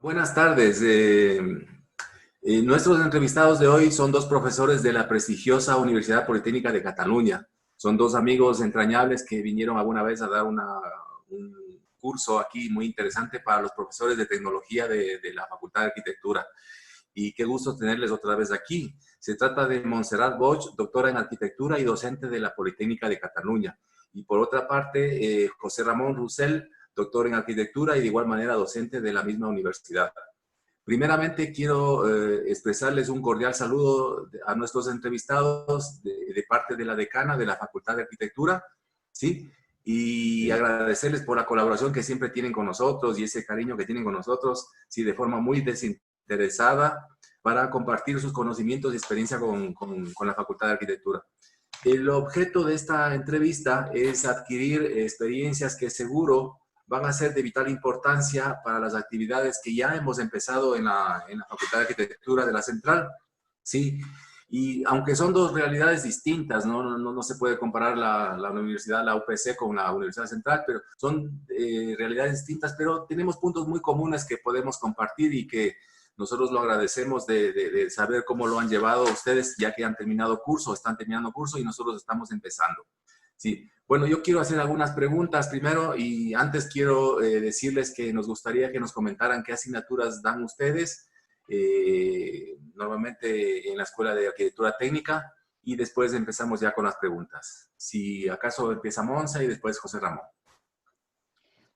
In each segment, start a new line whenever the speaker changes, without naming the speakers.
Buenas tardes. Nuestros entrevistados de hoy son dos profesores de la prestigiosa Universidad Politécnica de Cataluña. Son dos amigos entrañables que vinieron alguna vez a dar un curso aquí muy interesante para los profesores de tecnología de la Facultad de Arquitectura. Y qué gusto tenerles otra vez aquí. Se trata de Montserrat Bosch, doctora en arquitectura y docente de la Politécnica de Cataluña. Y por otra parte, José Ramón Roussel, doctor en arquitectura y de igual manera docente de la misma universidad. Primeramente, quiero expresarles un cordial saludo a nuestros entrevistados de parte de la decana de la Facultad de Arquitectura, ¿sí? Y agradecerles por la colaboración que siempre tienen con nosotros y ese cariño que tienen con nosotros, sí, de forma muy desinteresada para compartir sus conocimientos y experiencia con la Facultad de Arquitectura. El objeto de esta entrevista es adquirir experiencias que seguro van a ser de vital importancia para las actividades que ya hemos empezado en la Facultad de Arquitectura de la Central, ¿sí? Y aunque son dos realidades distintas, no se puede comparar la universidad, la UPC, con la Universidad Central, pero son realidades distintas, pero tenemos puntos muy comunes que podemos compartir y que nosotros lo agradecemos de saber cómo lo han llevado ustedes, ya que han terminado curso, están terminando curso y nosotros estamos empezando. Sí, bueno, yo quiero hacer algunas preguntas primero y antes quiero decirles que nos gustaría que nos comentaran qué asignaturas dan ustedes, normalmente en la Escuela de Arquitectura Técnica, y después empezamos ya con las preguntas. Si acaso empieza Monza y después José Ramón.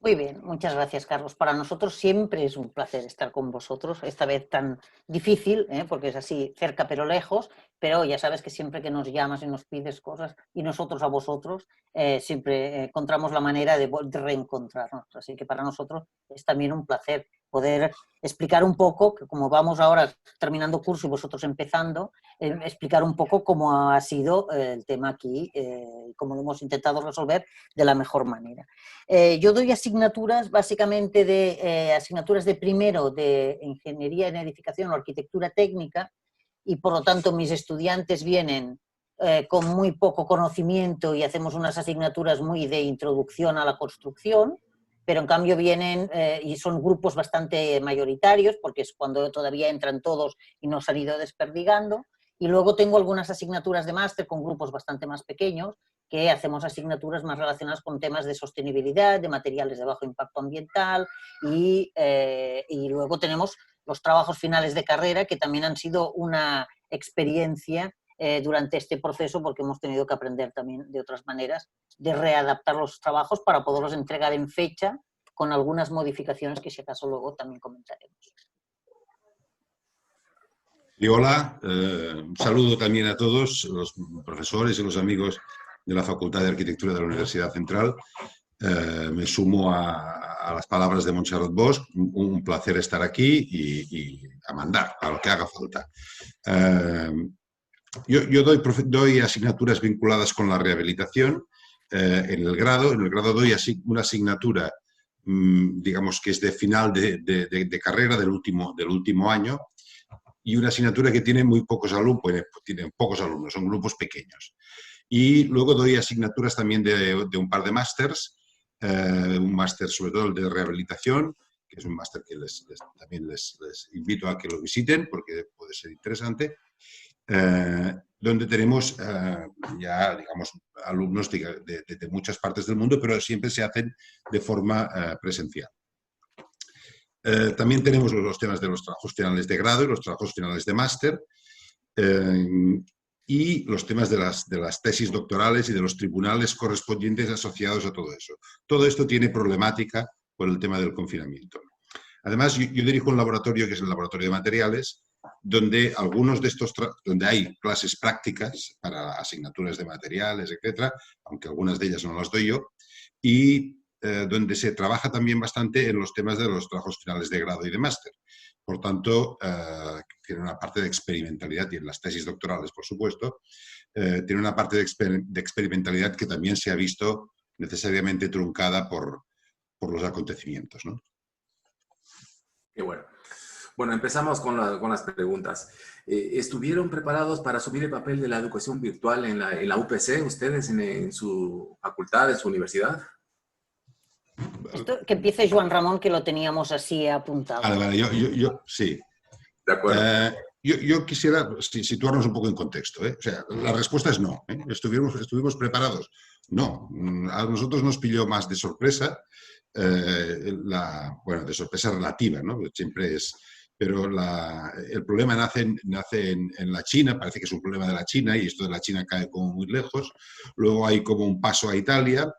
Muy bien, muchas gracias, Carlos. Para nosotros siempre es un placer estar con vosotros, esta vez tan difícil, porque es así, cerca pero lejos, pero ya sabes que siempre que nos llamas y nos pides cosas, y nosotros a vosotros, siempre encontramos la manera de reencontrarnos. Así que para nosotros es también un placer poder explicar un poco, que como vamos ahora terminando curso y vosotros empezando, explicar un poco cómo ha sido el tema aquí, cómo lo hemos intentado resolver de la mejor manera. Yo doy asignaturas básicamente asignaturas de primero de Ingeniería en Edificación o Arquitectura Técnica, y por lo tanto mis estudiantes vienen con muy poco conocimiento y hacemos unas asignaturas muy de introducción a la construcción, pero en cambio vienen y son grupos bastante mayoritarios porque es cuando todavía entran todos y no se han ido desperdigando. Y luego tengo algunas asignaturas de máster con grupos bastante más pequeños, que hacemos asignaturas más relacionadas con temas de sostenibilidad, de materiales de bajo impacto ambiental y luego tenemos los trabajos finales de carrera, que también han sido una experiencia durante este proceso, porque hemos tenido que aprender también de otras maneras de readaptar los trabajos para poderlos entregar en fecha con algunas modificaciones que si acaso luego también comentaremos.
Y hola, un saludo también a todos los profesores y los amigos de la Facultad de Arquitectura de la Universidad Central. Me sumo a las palabras de Montserrat Bosch. Un placer estar aquí y a mandar, a lo que haga falta. Yo doy asignaturas vinculadas con la rehabilitación en el grado. En el grado doy una asignatura, digamos que es de final de carrera del último año, y una asignatura que tiene muy pocos alumnos, tienen pocos alumnos, son grupos pequeños. Y luego doy asignaturas también de un par de másters, un máster sobre todo el de rehabilitación, que es un máster que también les invito a que lo visiten porque puede ser interesante, donde tenemos ya, digamos, alumnos de muchas partes del mundo, pero siempre se hacen de forma presencial. También tenemos los temas de los trabajos finales de grado y los trabajos finales de máster, y los temas de las tesis doctorales y de los tribunales correspondientes asociados a todo eso. Todo esto tiene problemática por el tema del confinamiento. Además, yo dirijo un laboratorio que es el laboratorio de materiales, donde donde hay clases prácticas para asignaturas de materiales, etcétera, aunque algunas de ellas no las doy yo, y donde se trabaja también bastante en los temas de los trabajos finales de grado y de máster. Por tanto, tiene una parte de experimentalidad, y en las tesis doctorales, por supuesto, tiene una parte de experimentalidad que también se ha visto necesariamente truncada por los acontecimientos, ¿no?
Qué bueno. Bueno, empezamos con las preguntas. ¿Estuvieron preparados para asumir el papel de la educación virtual en la UPC, ustedes en su facultad, en su universidad?
Esto que empiece Joan Ramón, que lo teníamos así apuntado.
Vale, sí.
De acuerdo.
Yo quisiera situarnos un poco en contexto. O sea, la respuesta es no. ¿Estuvimos preparados? No. A nosotros nos pilló más de sorpresa, bueno, de sorpresa relativa, ¿no? Siempre es... Pero el problema nace en la China, parece que es un problema de la China y esto de la China cae como muy lejos. Luego hay como un paso a Italia,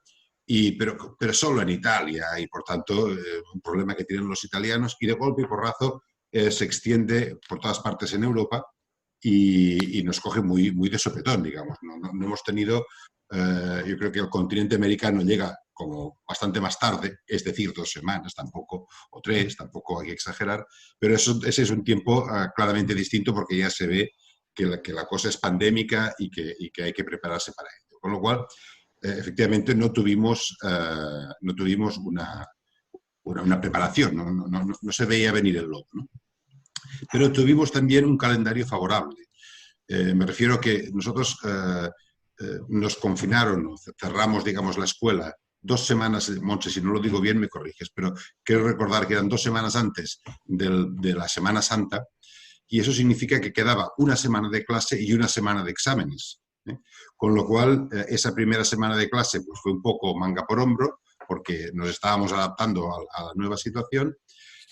pero solo en Italia y por tanto un problema que tienen los italianos y de golpe y porrazo se extiende por todas partes en Europa y nos coge muy, muy de sopetón, digamos. No hemos tenido, yo creo que el continente americano llega como bastante más tarde, es decir, 2 semanas tampoco, o 3, tampoco hay que exagerar, pero ese es un tiempo claramente distinto porque ya se ve que la cosa es pandémica y que hay que prepararse para ello. Con lo cual, efectivamente, no tuvimos una preparación, no se veía venir el lobo, ¿no? Pero tuvimos también un calendario favorable. Me refiero a que nosotros nos confinaron, cerramos, digamos, la escuela 2 semanas, Montse, si no lo digo bien me corriges, pero quiero recordar que eran 2 semanas antes de la Semana Santa y eso significa que quedaba una semana de clase y una semana de exámenes. Con lo cual, esa primera semana de clase pues, fue un poco manga por hombro porque nos estábamos adaptando a la nueva situación.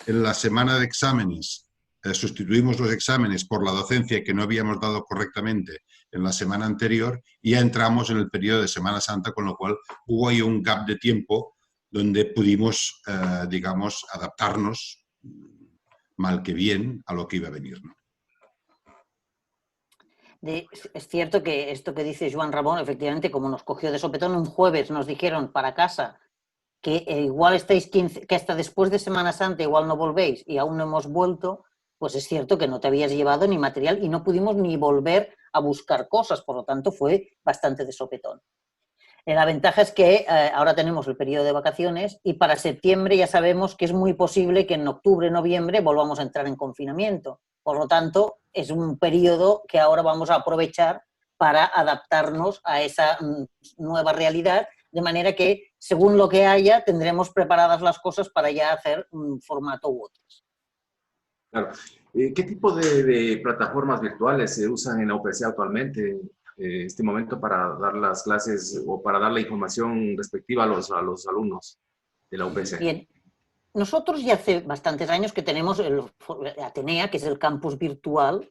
En la semana de exámenes sustituimos los exámenes por la docencia que no habíamos dado correctamente en la semana anterior y ya entramos en el periodo de Semana Santa, con lo cual hubo ahí un gap de tiempo donde pudimos, digamos, adaptarnos mal que bien a lo que iba a venir, ¿no?
Es cierto que esto que dice Joan Ramón, efectivamente, como nos cogió de sopetón, un jueves nos dijeron para casa que igual estáis 15, que hasta después de Semana Santa igual no volvéis y aún no hemos vuelto, pues es cierto que no te habías llevado ni material y no pudimos ni volver a buscar cosas, por lo tanto fue bastante de sopetón. La ventaja es que ahora tenemos el periodo de vacaciones y para septiembre ya sabemos que es muy posible que en octubre, noviembre volvamos a entrar en confinamiento. Por lo tanto, es un periodo que ahora vamos a aprovechar para adaptarnos a esa nueva realidad, de manera que, según lo que haya, tendremos preparadas las cosas para ya hacer un formato u otro.
Claro. ¿Qué tipo de plataformas virtuales se usan en la UPC actualmente, este momento, para dar las clases o para dar la información respectiva a los alumnos de la UPC?
Bien. Nosotros ya hace bastantes años que tenemos el Atenea, que es el campus virtual,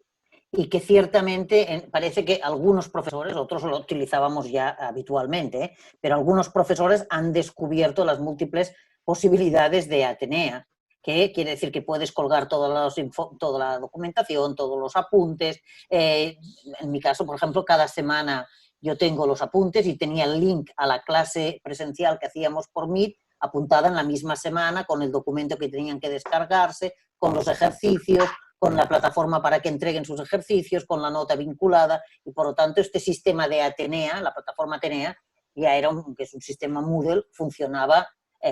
y que ciertamente parece que algunos profesores, otros lo utilizábamos ya habitualmente, pero algunos profesores han descubierto las múltiples posibilidades de Atenea, que quiere decir que puedes colgar toda la documentación, todos los apuntes. En mi caso, por ejemplo, cada semana yo tengo los apuntes y tenía el link a la clase presencial que hacíamos por Meet apuntada en la misma semana con el documento que tenían que descargarse, con los ejercicios, con la plataforma para que entreguen sus ejercicios, con la nota vinculada y por lo tanto este sistema de Atenea, la plataforma Atenea, ya era que es un sistema Moodle, funcionaba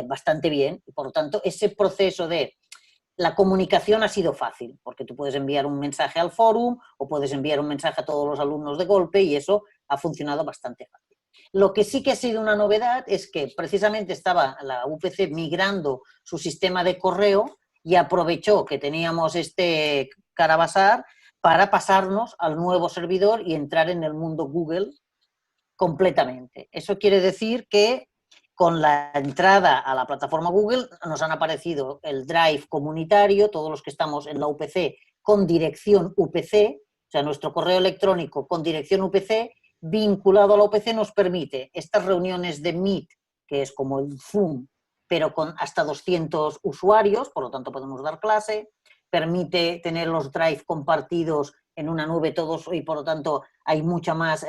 bastante bien y por lo tanto ese proceso de la comunicación ha sido fácil porque tú puedes enviar un mensaje al fórum o puedes enviar un mensaje a todos los alumnos de golpe y eso ha funcionado bastante fácil. Lo que sí que ha sido una novedad es que precisamente estaba la UPC migrando su sistema de correo y aprovechó que teníamos este Carabasar para pasarnos al nuevo servidor y entrar en el mundo Google completamente. Eso quiere decir que con la entrada a la plataforma Google nos han aparecido el Drive comunitario, todos los que estamos en la UPC con dirección UPC, o sea, nuestro correo electrónico con dirección UPC, vinculado a la UPC nos permite estas reuniones de Meet, que es como el Zoom, pero con hasta 200 usuarios, por lo tanto podemos dar clase, permite tener los Drive compartidos en una nube todos y por lo tanto hay mucha más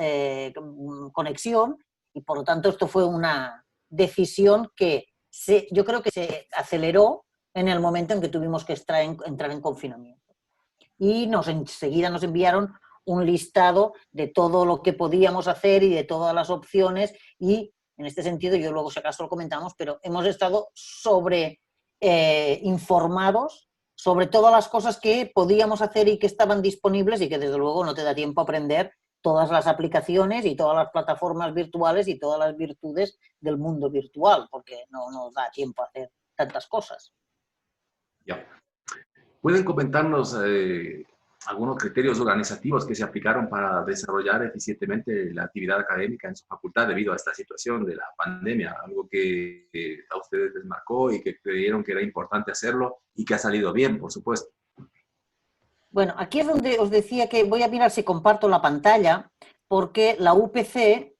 conexión y por lo tanto esto fue una decisión que yo creo que se aceleró en el momento en que tuvimos que entrar en confinamiento. Y enseguida nos enviaron un listado de todo lo que podíamos hacer y de todas las opciones y en este sentido, yo luego si acaso lo comentamos, pero hemos estado informados sobre todas las cosas que podíamos hacer y que estaban disponibles y que desde luego no te da tiempo a aprender todas las aplicaciones y todas las plataformas virtuales y todas las virtudes del mundo virtual, porque no nos da tiempo a hacer tantas cosas.
Ya. ¿Pueden comentarnos algunos criterios organizativos que se aplicaron para desarrollar eficientemente la actividad académica en su facultad debido a esta situación de la pandemia? Algo que a ustedes les marcó y que creyeron que era importante hacerlo y que ha salido bien, por supuesto.
Bueno, aquí es donde os decía que voy a mirar si comparto la pantalla, porque la UPC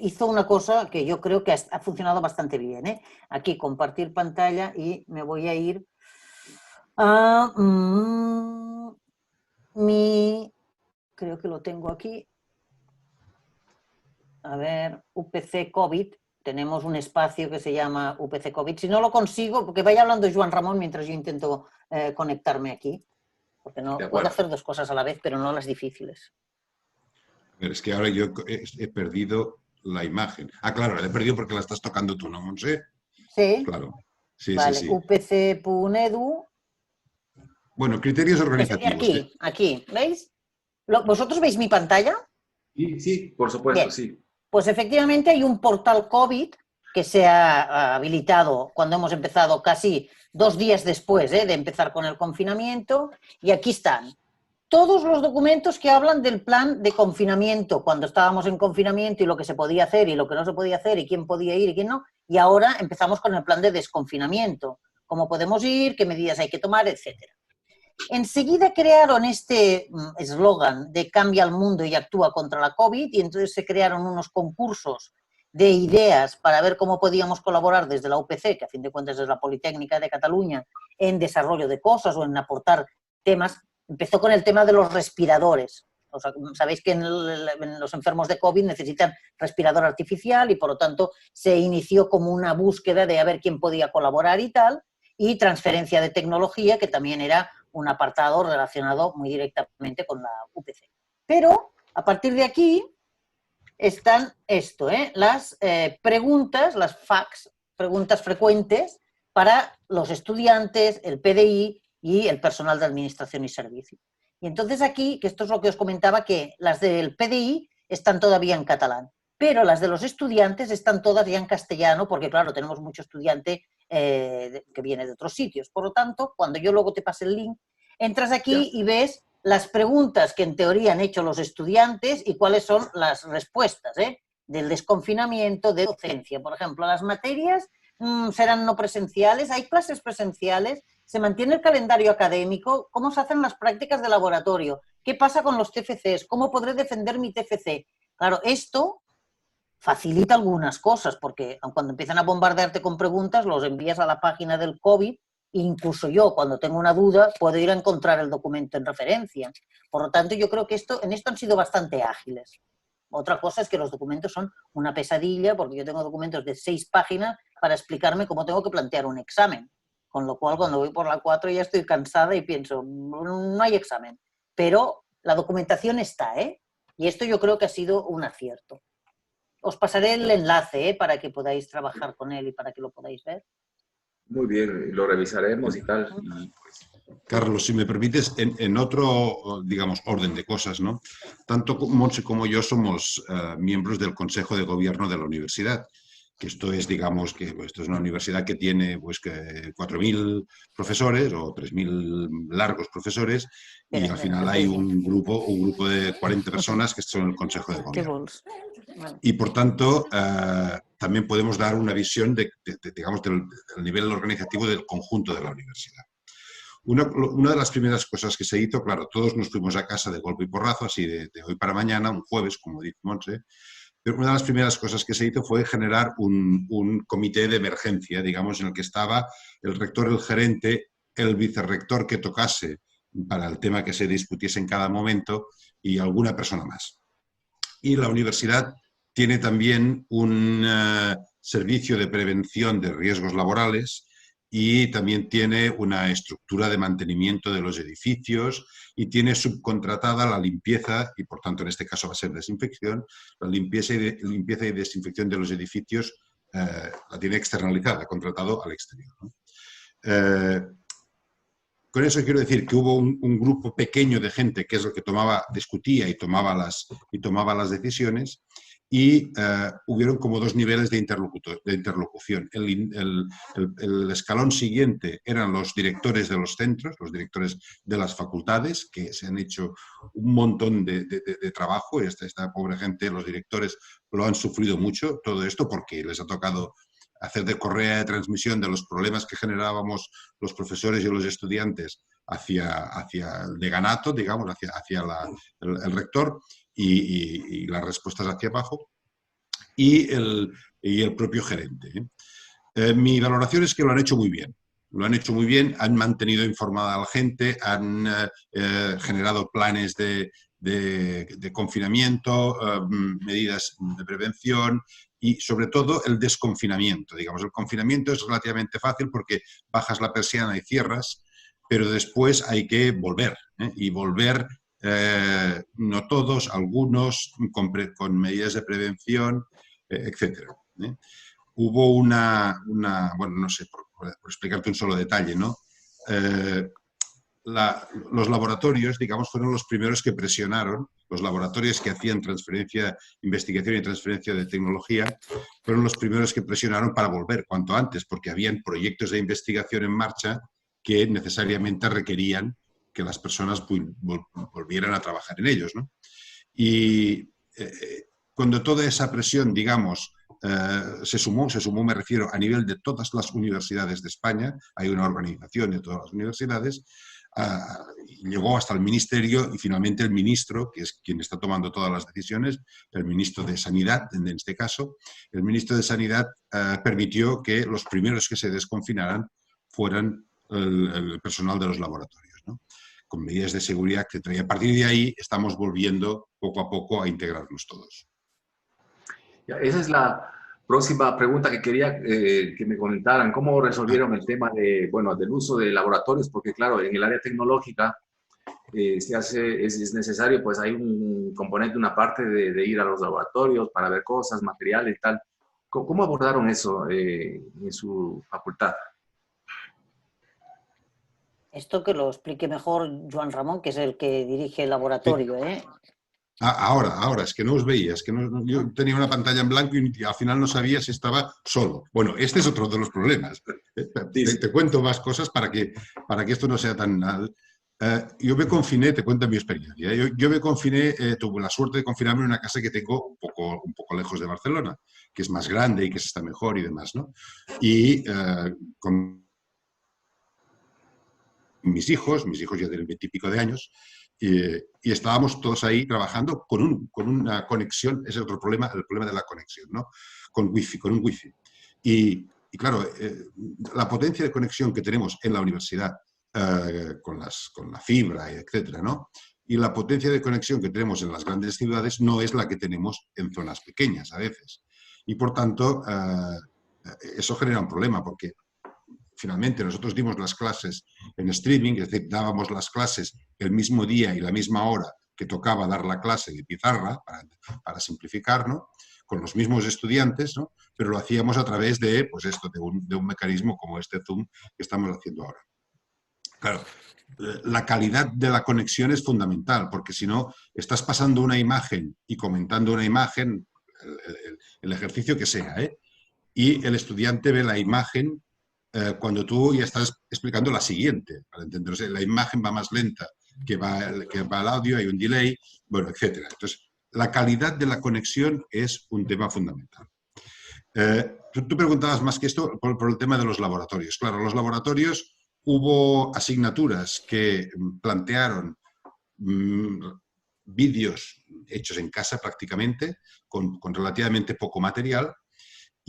hizo una cosa que yo creo que ha funcionado bastante bien, ¿eh? Aquí compartir pantalla y me voy a ir a creo que lo tengo aquí. A ver, UPC COVID. Tenemos un espacio que se llama UPC COVID. Si no lo consigo, porque vaya hablando Joan Ramón mientras yo intento conectarme aquí. Porque no puedo hacer dos cosas a la vez, pero no las difíciles.
Es que ahora yo he perdido la imagen. Ah, claro, la he perdido porque la estás tocando tú, ¿no, Montse?
Sí.
Claro. Sí,
vale,
sí, sí.
upc.edu.
Bueno, criterios organizativos.
Aquí, ¿veis? ¿Vosotros veis mi pantalla?
Sí, sí, por supuesto,
Bien.
sí.
Pues efectivamente hay un portal COVID que se ha habilitado cuando hemos empezado casi 2 días después de empezar con el confinamiento, y aquí están todos los documentos que hablan del plan de confinamiento, cuando estábamos en confinamiento y lo que se podía hacer y lo que no se podía hacer y quién podía ir y quién no, y ahora empezamos con el plan de desconfinamiento, cómo podemos ir, qué medidas hay que tomar, etcétera. Enseguida crearon este eslogan de cambia el mundo y actúa contra la COVID, y entonces se crearon unos concursos de ideas para ver cómo podíamos colaborar desde la UPC, que a fin de cuentas es la Politécnica de Cataluña, en desarrollo de cosas o en aportar temas. Empezó con el tema de los respiradores. O sea, sabéis que en los enfermos de COVID necesitan respirador artificial y por lo tanto se inició como una búsqueda de a ver quién podía colaborar y tal, y transferencia de tecnología, que también era un apartado relacionado muy directamente con la UPC. Pero a partir de aquí están las preguntas, las FAQs, preguntas frecuentes para los estudiantes, el PDI y el personal de administración y servicio. Y entonces aquí, que esto es lo que os comentaba, que las del PDI están todavía en catalán, pero las de los estudiantes están todas ya en castellano, porque claro, tenemos mucho estudiante que viene de otros sitios. Por lo tanto, cuando yo luego te pase el link, entras aquí y ves las preguntas que en teoría han hecho los estudiantes y cuáles son las respuestas del desconfinamiento, de docencia. Por ejemplo, las materias serán no presenciales, hay clases presenciales, se mantiene el calendario académico, cómo se hacen las prácticas de laboratorio, qué pasa con los TFCs, cómo podré defender mi TFC. Claro, esto facilita algunas cosas, porque cuando empiezan a bombardearte con preguntas, los envías a la página del COVID. Incluso yo, cuando tengo una duda, puedo ir a encontrar el documento en referencia. Por lo tanto, yo creo que en esto han sido bastante ágiles. Otra cosa es que los documentos son una pesadilla, porque yo tengo documentos de 6 páginas para explicarme cómo tengo que plantear un examen. Con lo cual, cuando voy por la 4 ya estoy cansada y pienso, no hay examen. Pero la documentación está, Y esto yo creo que ha sido un acierto. Os pasaré el enlace para que podáis trabajar con él y para que lo podáis ver.
Muy bien, lo revisaremos y tal. Y pues...
Carlos, si me permites, en otro, digamos, orden de cosas, ¿no? Tanto Montse como yo somos miembros del Consejo de Gobierno de la universidad, que esto es, digamos, que esto es una universidad que tiene pues, 4.000 profesores o 3.000 largos profesores, y al final hay un grupo de 40 personas que son el Consejo de Gobierno. Y por tanto, también podemos dar una visión digamos, del nivel organizativo del conjunto de la universidad. Una de las primeras cosas que se hizo, claro, todos nos fuimos a casa de golpe y porrazo, así de hoy para mañana, un jueves, como dice Montse, pero una de las primeras cosas que se hizo fue generar un comité de emergencia, digamos, en el que estaba el rector, el gerente, el vicerrector que tocase para el tema que se discutiese en cada momento y alguna persona más. Y la universidad tiene también un servicio de prevención de riesgos laborales y también tiene una estructura de mantenimiento de los edificios y tiene subcontratada la limpieza, y por tanto en este caso va a ser desinfección, la limpieza y desinfección de los edificios la tiene externalizada, contratado al exterior, ¿no? con eso quiero decir que hubo un grupo pequeño de gente que es el que discutía y tomaba las decisiones, y hubieron como dos niveles de interlocución. El escalón siguiente eran los directores de los centros, los directores de las facultades, que se han hecho un montón de trabajo. Esta pobre gente, los directores, lo han sufrido mucho, todo esto, porque les ha tocado hacer de correa de transmisión de los problemas que generábamos los profesores y los estudiantes hacia el decanato, digamos, hacia el rector, y las respuestas hacia abajo, y el propio gerente. Mi valoración es que lo han hecho muy bien. Lo han hecho muy bien, han mantenido informada a la gente, han generado planes de confinamiento, medidas de prevención y, sobre todo, el desconfinamiento. Digamos, el confinamiento es relativamente fácil porque bajas la persiana y cierras, pero después hay que volver, y volver, no todos, algunos, con medidas de prevención, etc. Hubo bueno, no sé, por explicarte un solo detalle, ¿no? Los laboratorios, digamos, fueron los primeros que presionaron, los laboratorios que hacían investigación y transferencia de tecnología, fueron los primeros que presionaron para volver cuanto antes, porque habían proyectos de investigación en marcha que necesariamente requerían que las personas volvieran a trabajar en ellos, ¿no? Y cuando toda esa presión, digamos, se sumó, me refiero, a nivel de todas las universidades de España, hay una organización de todas las universidades, llegó hasta el ministerio, y finalmente el ministro, que es quien está tomando todas las decisiones, el ministro de Sanidad, en este caso, el ministro de Sanidad permitió que los primeros que se desconfinaran fueran el personal de los laboratorios, ¿no? Con medidas de seguridad, etc. Y a partir de ahí estamos volviendo poco a poco a integrarnos todos.
Esa es la próxima pregunta que quería que me comentaran. ¿Cómo resolvieron el tema del uso de laboratorios? Porque, claro, en el área tecnológica es necesario, pues hay un componente, una parte de ir a los laboratorios para ver cosas, materiales y tal. ¿Cómo abordaron eso en su facultad?
Esto que lo explique mejor Joan Ramón, que es el que dirige el laboratorio, ¿eh?
Ahora, es que no os veía, es que yo tenía una pantalla en blanco y al final no sabía si estaba solo. Bueno, este es otro de los problemas. Te cuento más cosas para que esto no sea tan... yo me confiné, te cuento mi experiencia. Yo me confiné, tuve la suerte de confinarme en una casa que tengo un poco lejos de Barcelona, que es más grande y que se está mejor y demás, ¿no? Y con mis hijos ya tienen 20 y pico de años, y estábamos todos ahí trabajando con una conexión. Ese es otro problema, el problema de la conexión, ¿no? Con un wifi. Y claro, la potencia de conexión que tenemos en la universidad con la fibra, etcétera, ¿no? Y la potencia de conexión que tenemos en las grandes ciudades no es la que tenemos en zonas pequeñas a veces. Y por tanto, eso genera un problema, porque finalmente nosotros dimos las clases en streaming, es decir, dábamos las clases el mismo día y la misma hora que tocaba dar la clase de pizarra, para simplificar, ¿no? Con los mismos estudiantes, ¿no? Pero lo hacíamos a través de un mecanismo como este Zoom que estamos haciendo ahora. Claro, la calidad de la conexión es fundamental, porque si no, estás pasando una imagen y comentando una imagen, el ejercicio que sea, y el estudiante ve la imagen cuando tú ya estás explicando la siguiente, para entenderse. La imagen va más lenta que va el audio, hay un delay, bueno, etc. Entonces, la calidad de la conexión es un tema fundamental. Tú preguntabas más que esto por el tema de los laboratorios. Claro, los laboratorios, hubo asignaturas que plantearon vídeos hechos en casa prácticamente, con relativamente poco material,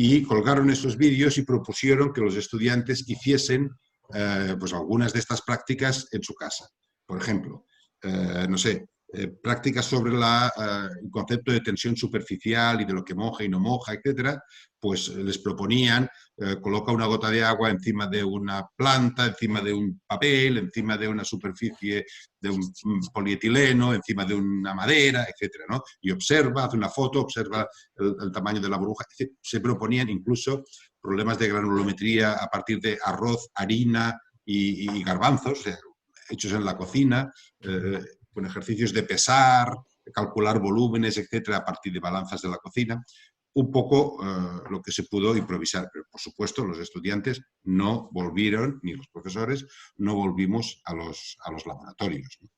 y colgaron esos vídeos y propusieron que los estudiantes hiciesen pues algunas de estas prácticas en su casa. Por ejemplo, no sé, prácticas sobre el concepto de tensión superficial y de lo que moja y no moja, etcétera, pues les proponían, coloca una gota de agua encima de una planta, encima de un papel, encima de una superficie de un polietileno, encima de una madera, etcétera, ¿no? Y observa, hace una foto, observa el tamaño de la burbuja. Se proponían incluso problemas de granulometría a partir de arroz, harina y garbanzos, o sea, hechos en la cocina, con ejercicios de pesar, calcular volúmenes, etcétera, a partir de balanzas de la cocina. Un poco lo que se pudo improvisar, pero por supuesto los estudiantes no volvieron, ni los profesores, no volvimos a los laboratorios, ¿no?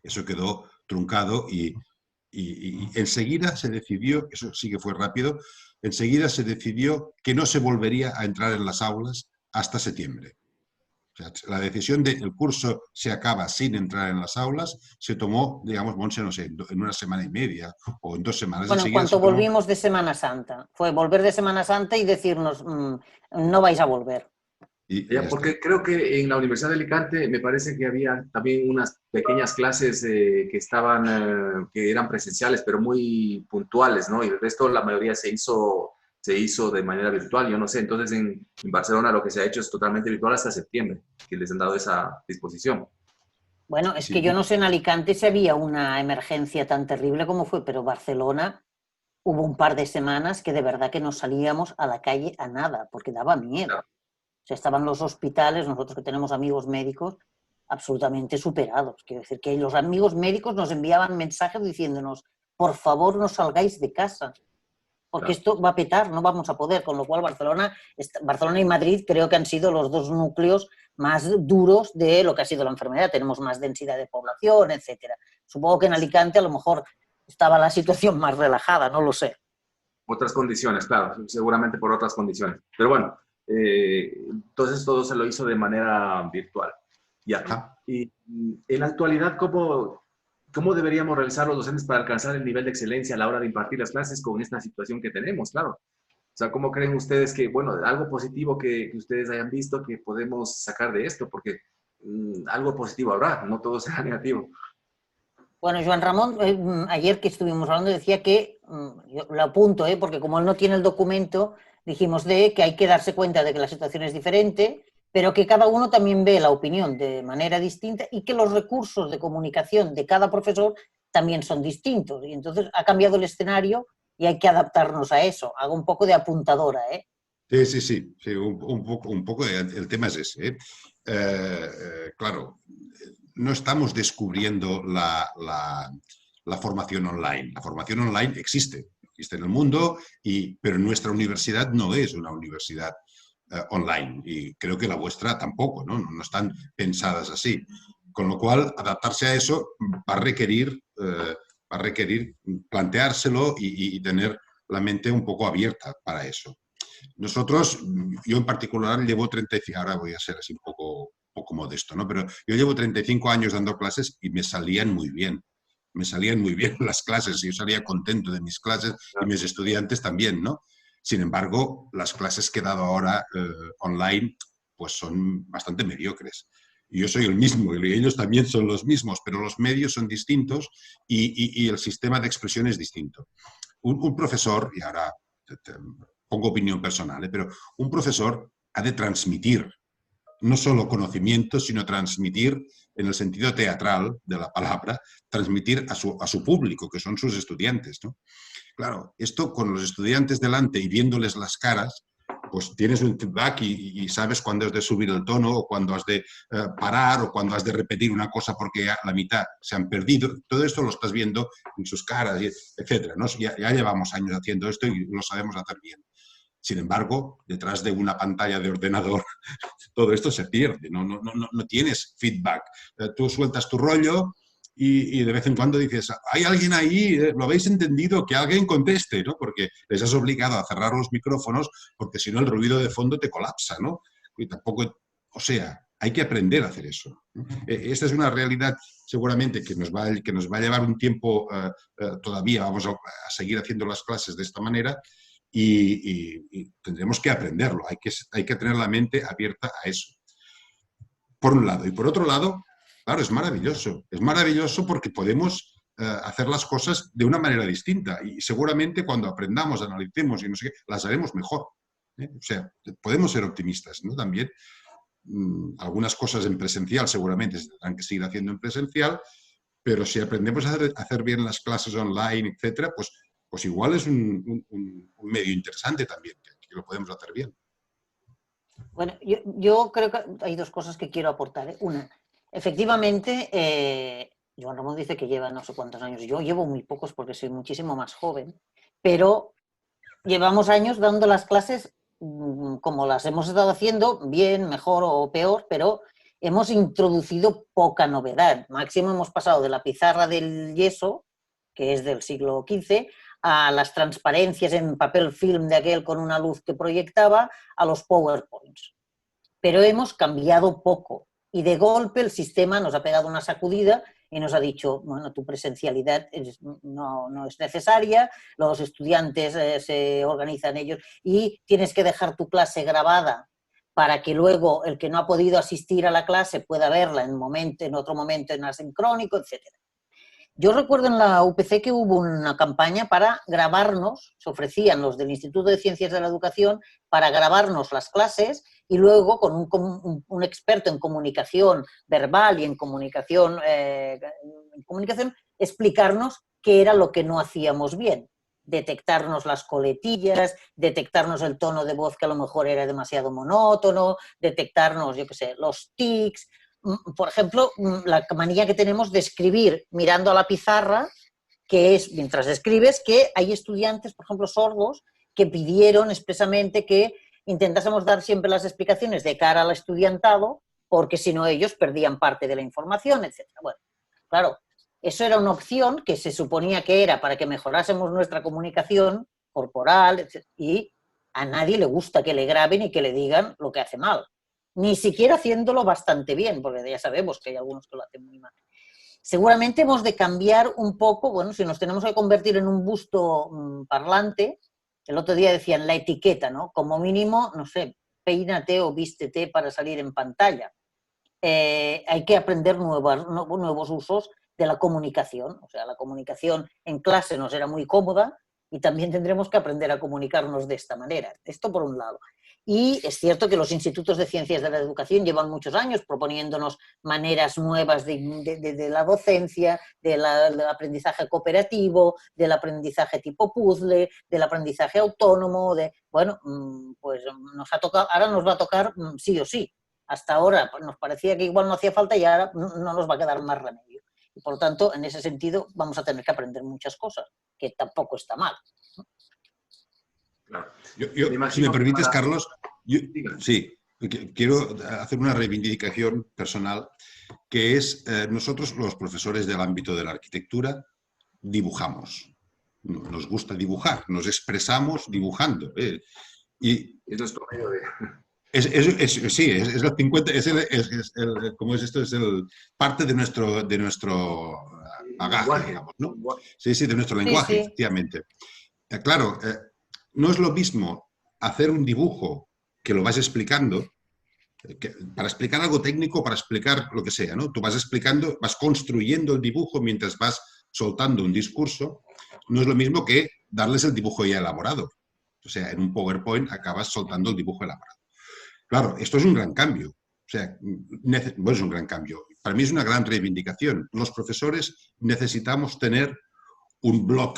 Eso quedó truncado y enseguida se decidió, eso sí que fue rápido, enseguida se decidió que no se volvería a entrar en las aulas hasta septiembre. O sea, la decisión de el curso se acaba sin entrar en las aulas se tomó, digamos, Montse, no sé, en una semana y media o en 2 semanas.
Bueno, en cuanto volvimos de Semana Santa. Fue volver de Semana Santa y decirnos, no vais a volver.
Porque creo que en la Universidad de Alicante me parece que había también unas pequeñas clases que eran presenciales, pero muy puntuales, ¿no? Y el resto, la mayoría se hizo de manera virtual, yo no sé. Entonces, en Barcelona lo que se ha hecho es totalmente virtual hasta septiembre, que les han dado esa disposición.
Bueno, es que yo no sé en Alicante si había una emergencia tan terrible como fue, pero Barcelona hubo un par de semanas que de verdad que no salíamos a la calle a nada, porque daba miedo.
Claro.
O sea, estaban los hospitales, nosotros que tenemos amigos médicos, absolutamente superados. Quiero decir que los amigos médicos nos enviaban mensajes diciéndonos, por favor no salgáis de casa, porque esto va a petar, no vamos a poder. Con lo cual Barcelona y Madrid creo que han sido los 2 núcleos más duros de lo que ha sido la enfermedad. Tenemos más densidad de población, etcétera. Supongo que en Alicante a lo mejor estaba la situación más relajada, no lo sé.
Otras condiciones, claro, seguramente por otras condiciones. Pero bueno, entonces todo se lo hizo de manera virtual. Ya. Y en la actualidad, ¿cómo deberíamos realizar los docentes para alcanzar el nivel de excelencia a la hora de impartir las clases con esta situación que tenemos? Claro. O sea, ¿cómo creen ustedes que, bueno, algo positivo que ustedes hayan visto que podemos sacar de esto? Porque algo positivo habrá, no todo será negativo.
Bueno, Joan Ramón, ayer que estuvimos hablando, decía que, yo lo apunto, porque como él no tiene el documento, dijimos que hay que darse cuenta de que la situación es diferente, pero que cada uno también ve la opinión de manera distinta y que los recursos de comunicación de cada profesor también son distintos. Y entonces ha cambiado el escenario y hay que adaptarnos a eso. Hago un poco de apuntadora, ¿eh?
Sí, un poco el tema es ese. Claro, no estamos descubriendo la formación online. La formación online existe en el mundo, pero nuestra universidad no es una universidad online y creo que la vuestra tampoco, ¿no? No están pensadas así. Con lo cual, adaptarse a eso va a requerir planteárselo y tener la mente un poco abierta para eso. Nosotros, yo en particular llevo 35, ahora voy a ser así un poco modesto, ¿no? Pero yo llevo 35 años dando clases y me salían muy bien. Me salían muy bien las clases y yo salía contento de mis clases y mis estudiantes también, ¿no? Sin embargo, las clases que he dado ahora online pues son bastante mediocres. Y yo soy el mismo y ellos también son los mismos, pero los medios son distintos y el sistema de expresión es distinto. Un profesor, y ahora pongo opinión personal, pero un profesor ha de transmitir no solo conocimiento, sino transmitir en el sentido teatral de la palabra, transmitir a su público, que son sus estudiantes, ¿no? Claro, esto con los estudiantes delante y viéndoles las caras, pues tienes un feedback y sabes cuándo has de subir el tono o cuándo has de parar o cuándo has de repetir una cosa porque a la mitad se han perdido. Todo esto lo estás viendo en sus caras, etcétera, ¿no? Ya llevamos años haciendo esto y lo sabemos hacer bien. Sin embargo, detrás de una pantalla de ordenador, todo esto se pierde, no tienes feedback. Tú sueltas tu rollo y de vez en cuando dices, ¿hay alguien ahí? ¿Lo habéis entendido? Que alguien conteste, ¿no? Porque les has obligado a cerrar los micrófonos porque si no el ruido de fondo te colapsa, ¿no? Y tampoco, o sea, hay que aprender a hacer eso. Esta es una realidad seguramente que nos va a llevar un tiempo todavía, vamos a seguir haciendo las clases de esta manera, y tendremos que aprenderlo, hay que tener la mente abierta a eso, por un lado. Y por otro lado, claro, es maravilloso porque podemos hacer las cosas de una manera distinta y seguramente cuando aprendamos, analicemos y no sé qué, las haremos mejor. O sea, podemos ser optimistas, ¿no? También algunas cosas en presencial seguramente se tendrán que seguir haciendo en presencial, pero si aprendemos a hacer bien las clases online, etcétera, pues igual es un medio interesante también, que lo podemos hacer bien.
Bueno, yo creo que hay 2 cosas que quiero aportar. Una, Efectivamente, Joan Ramón dice que lleva no sé cuántos años. Yo llevo muy pocos porque soy muchísimo más joven, pero llevamos años dando las clases como las hemos estado haciendo, bien, mejor o peor, pero hemos introducido poca novedad. Máximo hemos pasado de la pizarra del yeso, que es del siglo XV, a las transparencias en papel film de aquel con una luz que proyectaba, a los PowerPoints. Pero hemos cambiado poco y de golpe el sistema nos ha pegado una sacudida y nos ha dicho, bueno, tu presencialidad no es necesaria, los estudiantes se organizan ellos y tienes que dejar tu clase grabada para que luego el que no ha podido asistir a la clase pueda verla en otro momento en asincrónico, etc. Yo recuerdo en la UPC que hubo una campaña para grabarnos, se ofrecían los del Instituto de Ciencias de la Educación para grabarnos las clases y luego con un experto en comunicación verbal y en comunicación explicarnos qué era lo que no hacíamos bien. Detectarnos las coletillas, detectarnos el tono de voz que a lo mejor era demasiado monótono, detectarnos, yo qué sé, los tics. Por ejemplo, la manía que tenemos de escribir mirando a la pizarra, que es, mientras escribes, que hay estudiantes, por ejemplo, sordos, que pidieron expresamente que intentásemos dar siempre las explicaciones de cara al estudiantado, porque si no ellos perdían parte de la información, etc. Bueno, claro, eso era una opción que se suponía que era para que mejorásemos nuestra comunicación corporal, etc. Y a nadie le gusta que le graben y que le digan lo que hace mal. Ni siquiera haciéndolo bastante bien, porque ya sabemos que hay algunos que lo hacen muy mal. Seguramente hemos de cambiar un poco, bueno, si nos tenemos que convertir en un busto parlante, el otro día decían la etiqueta, ¿no? Como mínimo, no sé, peínate o vístete para salir en pantalla. Hay que aprender nuevos usos de la comunicación. O sea, la comunicación en clase nos era muy cómoda y también tendremos que aprender a comunicarnos de esta manera. Esto por un lado. Y es cierto que los institutos de ciencias de la educación llevan muchos años proponiéndonos maneras nuevas de la docencia, del aprendizaje cooperativo, del aprendizaje tipo puzzle, del aprendizaje autónomo, bueno, pues ahora nos va a tocar sí o sí. Hasta ahora nos parecía que igual no hacía falta y ahora no nos va a quedar más remedio. Y por lo tanto, en ese sentido, vamos a tener que aprender muchas cosas, que tampoco está mal.
Claro.
Si me permites, Carlos, sí, quiero hacer una reivindicación personal, que es nosotros los profesores del ámbito de la arquitectura dibujamos. Nos gusta dibujar, nos expresamos dibujando. Y
es nuestro medio de...
Sí, es el 50, ¿cómo es esto? Es parte de nuestro bagaje, digamos, ¿no? Sí, de nuestro lenguaje, sí. Efectivamente. Claro, no es lo mismo hacer un dibujo que lo vas explicando, para explicar algo técnico, para explicar lo que sea, ¿no? Tú vas explicando, vas construyendo el dibujo mientras vas soltando un discurso, no es lo mismo que darles el dibujo ya elaborado. O sea, en un PowerPoint acabas soltando el dibujo elaborado. Claro, esto es un gran cambio. O sea, bueno, es un gran cambio. Para mí es una gran reivindicación. Los profesores necesitamos tener un blog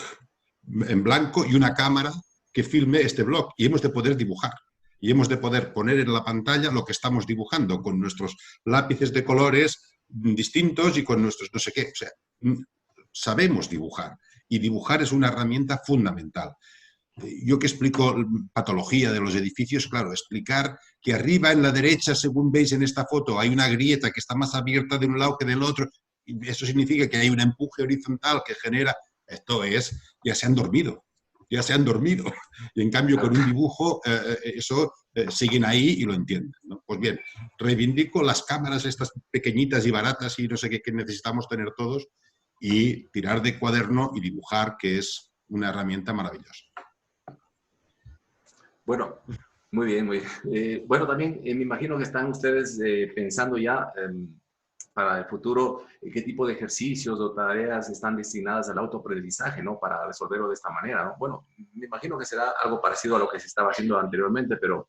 en blanco y una cámara que filme este blog. Y hemos de poder dibujar. Y hemos de poder poner en la pantalla lo que estamos dibujando con nuestros lápices de colores distintos y con nuestros no sé qué. O sea, sabemos dibujar. Y dibujar es una herramienta fundamental. Yo que explico patología de los edificios, claro, explicar que arriba en la derecha, según veis en esta foto, hay una grieta que está más abierta de un lado que del otro, y eso significa que hay un empuje horizontal que genera, esto es, ya se han dormido. Y en cambio con un dibujo eso siguen ahí y lo entienden, ¿no? Pues bien, reivindico las cámaras estas pequeñitas y baratas y no sé qué que necesitamos tener todos y tirar de cuaderno y dibujar, que es una herramienta maravillosa.
Bueno, muy bien, muy bien. Bueno, también me imagino que están ustedes pensando ya para el futuro qué tipo de ejercicios o tareas están destinadas al autoaprendizaje, ¿no? Para resolverlo de esta manera, ¿no? Bueno, me imagino que será algo parecido a lo que se estaba haciendo anteriormente, pero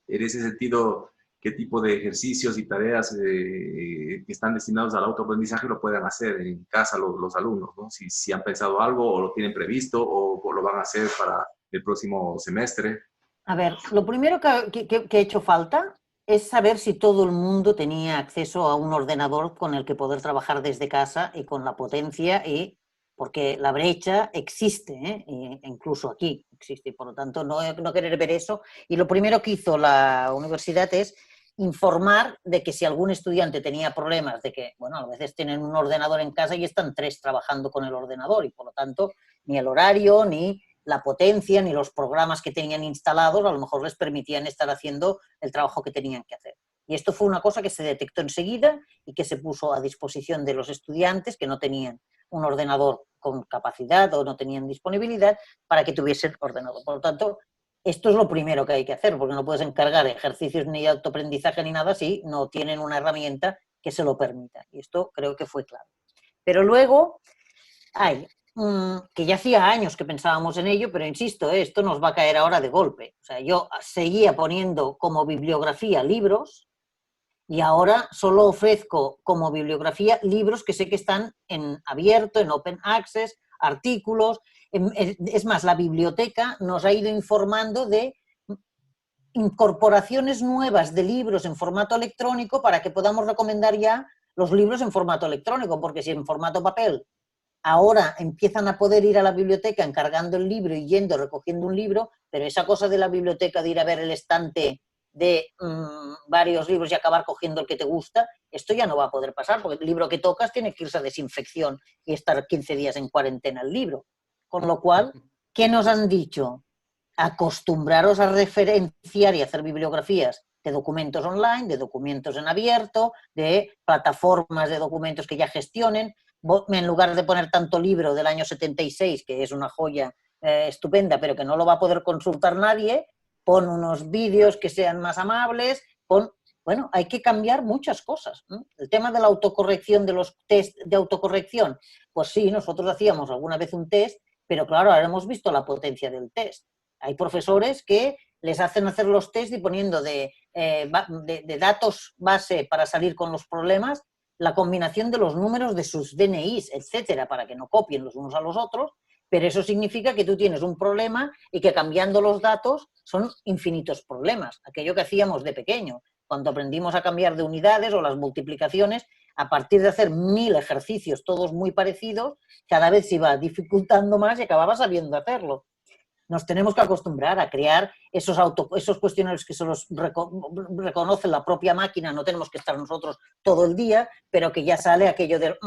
en ese sentido, ¿qué tipo de ejercicios y tareas que están destinados al autoaprendizaje lo puedan hacer en casa los alumnos, ¿no? Si han pensado algo o lo tienen previsto o lo van a hacer para el próximo semestre.
A ver, lo primero que he hecho falta es saber si todo el mundo tenía acceso a un ordenador con el que poder trabajar desde casa y con la potencia, y porque la brecha existe, ¿eh? Incluso aquí existe, y por lo tanto no querer ver eso. Y lo primero que hizo la universidad es informar de que si algún estudiante tenía problemas, de que, bueno, a veces tienen un ordenador en casa y están 3 trabajando con el ordenador, y por lo tanto ni el horario, ni la potencia, ni los programas que tenían instalados a lo mejor les permitían estar haciendo el trabajo que tenían que hacer. Y esto fue una cosa que se detectó enseguida y que se puso a disposición de los estudiantes que no tenían un ordenador con capacidad o no tenían disponibilidad para que tuviesen ordenador. Por lo tanto, esto es lo primero que hay que hacer, porque no puedes encargar ejercicios ni de autoaprendizaje ni nada si no tienen una herramienta que se lo permita. Y esto creo que fue clave. Pero luego hay que ya hacía años que pensábamos en ello, pero insisto, esto nos va a caer ahora de golpe. O sea, yo seguía poniendo como bibliografía libros y ahora solo ofrezco como bibliografía libros que sé que están en abierto, en open access, artículos. Es más, la biblioteca nos ha ido informando de incorporaciones nuevas de libros en formato electrónico para que podamos recomendar ya los libros en formato electrónico, porque si en formato papel ahora empiezan a poder ir a la biblioteca encargando el libro y yendo, recogiendo un libro, pero esa cosa de la biblioteca de ir a ver el estante de varios libros y acabar cogiendo el que te gusta, esto ya no va a poder pasar, porque el libro que tocas tiene que irse a desinfección y estar 15 días en cuarentena el libro. Con lo cual, ¿qué nos han dicho? Acostumbraros a referenciar y hacer bibliografías de documentos online, de documentos en abierto, de plataformas de documentos que ya gestionen. En lugar de poner tanto libro del año 76, que es una joya estupenda, pero que no lo va a poder consultar nadie, pon unos vídeos que sean más amables, bueno, hay que cambiar muchas cosas, ¿no? El tema de la autocorrección, de los test de autocorrección, pues sí, nosotros hacíamos alguna vez un test, pero claro, ahora hemos visto la potencia del test. Hay profesores que les hacen hacer los test y poniendo de datos base para salir con los problemas, la combinación de los números de sus DNIs, etcétera, para que no copien los unos a los otros, pero eso significa que tú tienes un problema y que cambiando los datos son infinitos problemas. Aquello que hacíamos de pequeño, cuando aprendimos a cambiar de unidades o las multiplicaciones, a partir de hacer 1000 ejercicios, todos muy parecidos, cada vez se iba dificultando más y acababa sabiendo hacerlo. Nos tenemos que acostumbrar a crear esos cuestionarios que se los reconoce la propia máquina, no tenemos que estar nosotros todo el día, pero que ya sale aquello del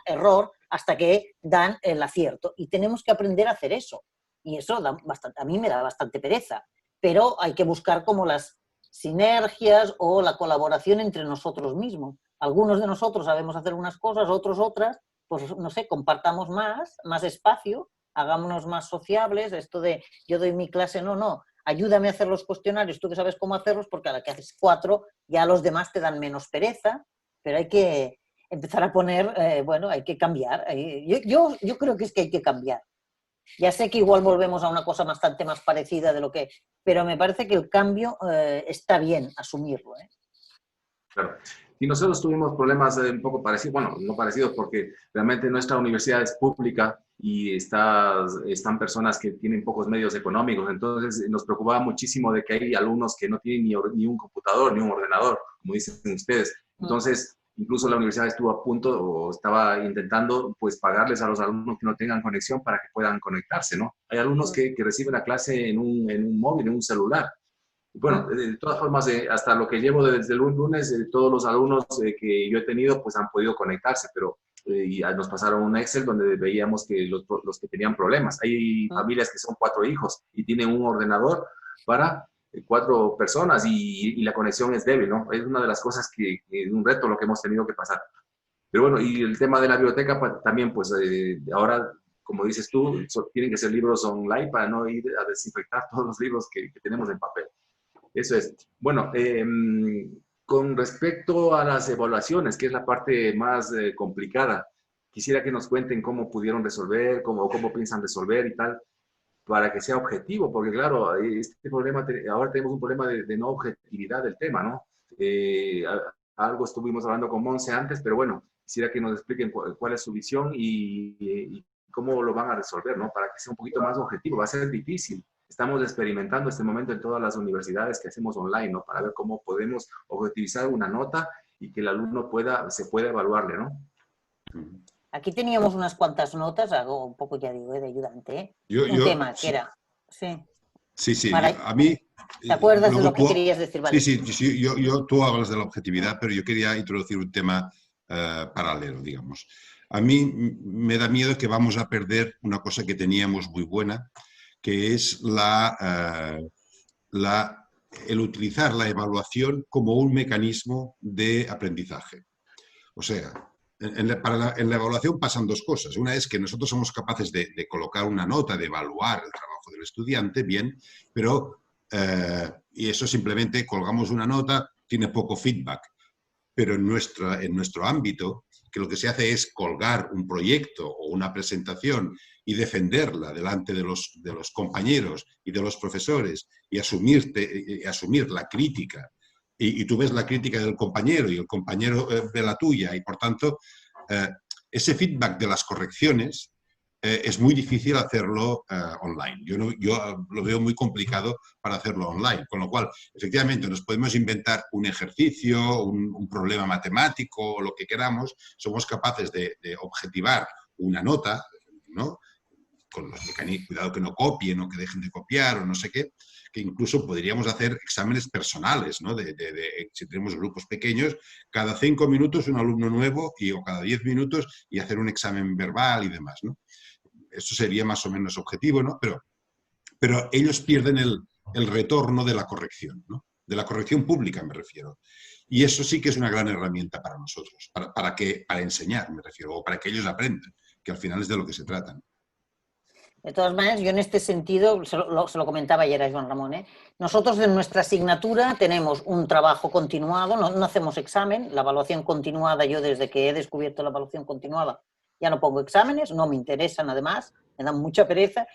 error hasta que dan el acierto. Y tenemos que aprender a hacer eso. Y eso a mí me da bastante pereza, pero hay que buscar como las sinergias o la colaboración entre nosotros mismos. Algunos de nosotros sabemos hacer unas cosas, otros otras, pues no sé, compartamos más espacio, hagámonos más sociables, esto de yo doy mi clase, no, ayúdame a hacer los cuestionarios, tú que sabes cómo hacerlos, porque a la que haces 4 ya los demás te dan menos pereza, pero hay que empezar a poner, bueno, hay que cambiar. Yo creo que es que hay que cambiar. Ya sé que igual volvemos a una cosa bastante más parecida de lo que... Pero me parece que el cambio está bien asumirlo, ¿eh?
Claro. Y nosotros tuvimos problemas un poco parecidos, bueno, no parecidos, porque realmente nuestra universidad es pública y están personas que tienen pocos medios económicos, entonces nos preocupaba muchísimo de que hay alumnos que no tienen ni un computador, ni un ordenador, como dicen ustedes. Entonces, incluso la universidad estuvo a punto o estaba intentando pues pagarles a los alumnos que no tengan conexión para que puedan conectarse, ¿no? Hay alumnos que reciben la clase en un móvil, en un celular. Bueno, de todas formas, hasta lo que llevo desde el lunes, todos los alumnos que yo he tenido pues han podido conectarse, pero y nos pasaron un Excel donde veíamos que los que tenían problemas. Hay familias que son 4 hijos y tienen un ordenador para 4 personas y la conexión es débil, ¿no? Es una de las cosas que es un reto lo que hemos tenido que pasar. Pero bueno, y el tema de la biblioteca también, pues ahora, como dices tú, tienen que ser libros online para no ir a desinfectar todos los libros que tenemos en papel. Eso es. Bueno, con respecto a las evaluaciones, que es la parte más complicada, quisiera que nos cuenten cómo pudieron resolver, cómo piensan resolver y tal, para que sea objetivo, porque claro, este problema, ahora tenemos un problema de no objetividad del tema, ¿no? Algo estuvimos hablando con Monse antes, pero bueno, quisiera que nos expliquen cuál es su visión y cómo lo van a resolver, ¿no? Para que sea un poquito más objetivo. Va a ser difícil estamos experimentando este momento en todas las universidades que hacemos online, ¿no? Para ver cómo podemos objetivizar una nota y que el alumno se pueda evaluarle, ¿no?
Aquí teníamos unas cuantas notas, hago un poco, ya digo, de ayudante, ¿eh? Un
Yo,
tema que era, sí,
sí, sí,
para,
a mí...
¿te acuerdas de
luego
lo que
tú,
querías decir?
sí,
Vale.
sí, tú hablas de la objetividad, pero yo quería introducir un tema paralelo, digamos. A mí me da miedo que vamos a perder una cosa que teníamos muy buena, que es el utilizar la evaluación como un mecanismo de aprendizaje. O sea, en la evaluación pasan dos cosas. Una es que nosotros somos capaces de colocar una nota, de evaluar el trabajo del estudiante, bien, pero, y eso simplemente colgamos una nota, tiene poco feedback. Pero en nuestro ámbito, que lo que se hace es colgar un proyecto o una presentación y defenderla delante de los compañeros y de los profesores y asumir la crítica. Y tú ves la crítica del compañero y el compañero ve la tuya y, por tanto, ese feedback de las correcciones es muy difícil hacerlo online. Yo lo veo muy complicado para hacerlo online, con lo cual, efectivamente, nos podemos inventar un ejercicio, un problema matemático o lo que queramos, somos capaces de objetivar una nota, ¿no? Con los mecanismos, cuidado que no copien o que dejen de copiar o no sé qué, que incluso podríamos hacer exámenes personales, ¿no? Si tenemos grupos pequeños, cada 5 minutos un alumno nuevo o cada 10 minutos y hacer un examen verbal y demás, ¿no? Eso sería más o menos objetivo, ¿no? Pero ellos pierden el retorno de la corrección, ¿no? De la corrección pública, me refiero. Y eso sí que es una gran herramienta para nosotros, para enseñar, me refiero, o para que ellos aprendan, que al final es de lo que se trata.
De todas maneras, yo en este sentido, se lo comentaba ayer a Joan Ramón, ¿eh? Nosotros en nuestra asignatura tenemos un trabajo continuado, no hacemos examen, la evaluación continuada, yo desde que he descubierto la evaluación continuada ya no pongo exámenes, no me interesan además, me dan mucha pereza,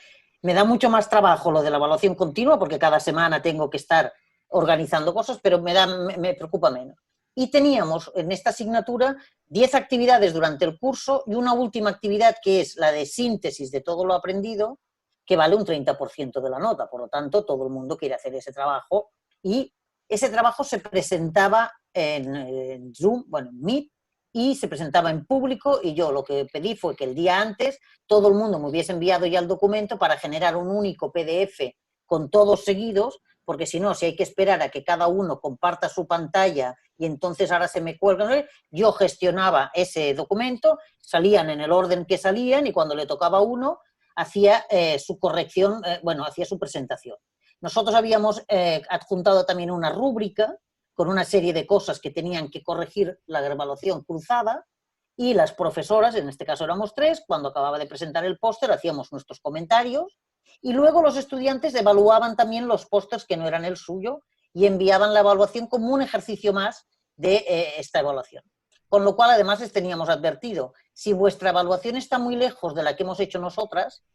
me da mucho más trabajo lo de la evaluación continua porque cada semana tengo que estar organizando cosas, pero me preocupa menos. Y teníamos en esta asignatura 10 actividades durante el curso y una última actividad que es la de síntesis de todo lo aprendido, que vale un 30% de la nota. Por lo tanto, todo el mundo quiere hacer ese trabajo y ese trabajo se presentaba en Zoom, bueno, en Meet, y se presentaba en público y yo lo que pedí fue que el día antes todo el mundo me hubiese enviado ya el documento para generar un único PDF con todos seguidos, porque si no, si hay que esperar a que cada uno comparta su pantalla y entonces ahora se me cuelgan, yo gestionaba ese documento, salían en el orden que salían y cuando le tocaba a uno hacía su corrección, hacía su presentación. Nosotros habíamos adjuntado también una rúbrica con una serie de cosas que tenían que corregir la evaluación cruzada y las profesoras, en este caso éramos 3, cuando acababa de presentar el póster hacíamos nuestros comentarios y luego los estudiantes evaluaban también los pósters que no eran el suyo y enviaban la evaluación como un ejercicio más de esta evaluación. Con lo cual, además, les teníamos advertido, si vuestra evaluación está muy lejos de la que hemos hecho nosotras,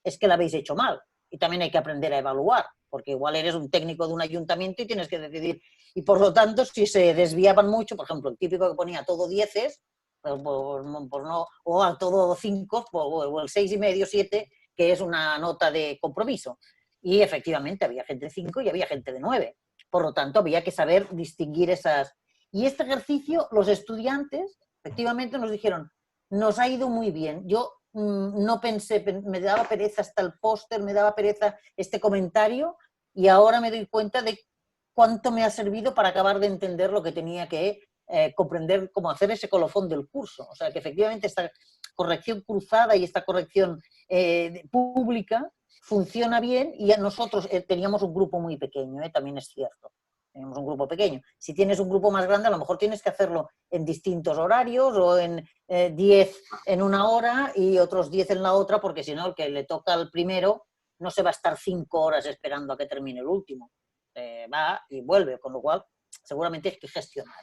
es que la habéis hecho mal. Y también hay que aprender a evaluar, porque igual eres un técnico de un ayuntamiento y tienes que decidir. Y por lo tanto, si se desviaban mucho, por ejemplo, el típico que ponía todo 10, o a todo 5, o el 6,5, 7, que es una nota de compromiso. Y efectivamente había gente de 5 y había gente de 9. Por lo tanto, había que saber distinguir esas. Y este ejercicio, los estudiantes, efectivamente, nos dijeron, nos ha ido muy bien. Yo no pensé, me daba pereza hasta el póster, me daba pereza este comentario y ahora me doy cuenta de cuánto me ha servido para acabar de entender lo que tenía que comprender, cómo hacer ese colofón del curso. O sea, que efectivamente esta corrección cruzada y esta corrección pública funciona bien y nosotros teníamos un grupo muy pequeño, también es cierto. Tenemos un grupo pequeño. Si tienes un grupo más grande, a lo mejor tienes que hacerlo en distintos horarios o en 10 en una hora y otros 10 en la otra, porque si no, el que le toca al primero no se va a estar 5 horas esperando a que termine el último. Va y vuelve, con lo cual seguramente hay que gestionar.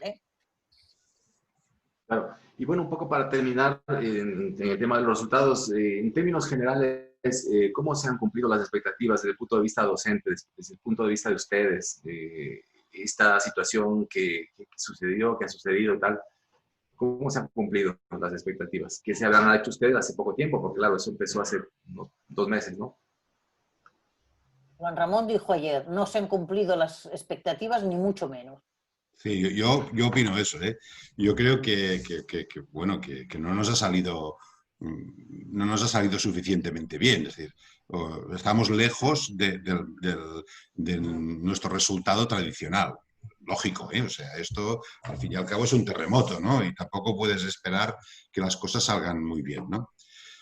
Claro. Y bueno, un poco para terminar en el tema de los resultados, en términos generales, ¿cómo se han cumplido las expectativas desde el punto de vista docente, desde el punto de vista de ustedes? Esta situación que sucedió, que ha sucedido y tal, ¿cómo se han cumplido las expectativas? ¿Qué se habrán hecho ustedes hace poco tiempo? Porque claro, eso empezó hace 2 meses, ¿no?
Juan Ramón dijo ayer, no se han cumplido las expectativas ni mucho menos.
Sí, yo opino eso, ¿eh? Yo creo bueno, que no nos ha salido, no nos ha salido suficientemente bien. Es decir, estamos lejos de nuestro resultado tradicional. Lógico, ¿eh? O sea, esto al fin y al cabo es un terremoto, ¿no? Y tampoco puedes esperar que las cosas salgan muy bien, ¿no?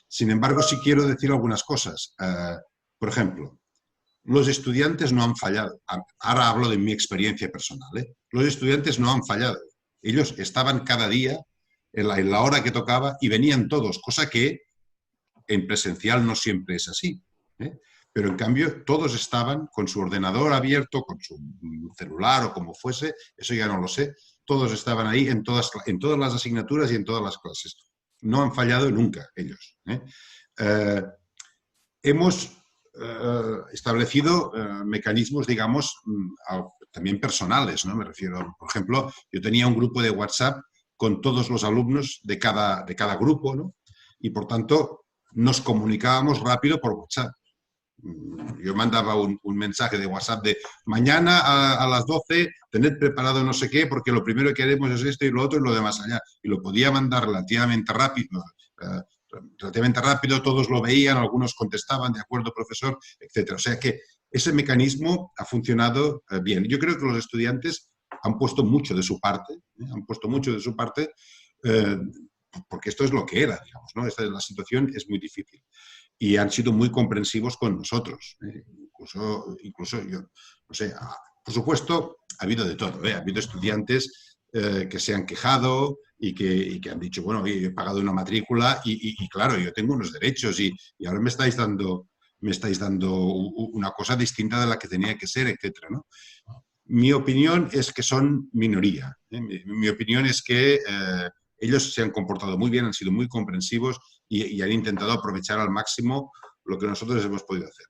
Sin embargo, sí quiero decir algunas cosas. Por ejemplo, los estudiantes no han fallado. Ahora hablo de mi experiencia personal, ¿eh? Los estudiantes no han fallado. Ellos estaban cada día en la hora que tocaba y venían todos, cosa que en presencial no siempre es así, ¿eh? Pero en cambio todos estaban con su ordenador abierto, con su celular o como fuese, eso ya no lo sé, todos estaban ahí en todas las asignaturas y en todas las clases. No han fallado nunca ellos, ¿eh? Hemos establecido mecanismos, digamos, también personales, ¿no? Me refiero, por ejemplo, yo tenía un grupo de WhatsApp con todos los alumnos de cada grupo, ¿no? Y por tanto nos comunicábamos rápido por WhatsApp. Yo mandaba un mensaje de WhatsApp de mañana a las 12 tened preparado no sé qué porque lo primero que haremos es esto y lo otro y lo demás allá. Y lo podía mandar relativamente rápido, todos lo veían, algunos contestaban, de acuerdo, profesor, etcétera. O sea que ese mecanismo ha funcionado bien. Yo creo que los estudiantes han puesto mucho de su parte, han puesto mucho de su parte, porque esto es lo que era, digamos, ¿no? La situación es muy difícil. Y han sido muy comprensivos con nosotros. Incluso yo, no sé, por supuesto, ha habido de todo, ¿eh? Ha habido estudiantes que se han quejado y que han dicho, bueno, oye, yo he pagado una matrícula y claro, yo tengo unos derechos y ahora me estáis dando una cosa distinta de la que tenía que ser, etcétera, ¿no? Mi opinión es que son minoría, ¿eh? Mi opinión es que ellos se han comportado muy bien, han sido muy comprensivos y han intentado aprovechar al máximo lo que nosotros hemos podido hacer.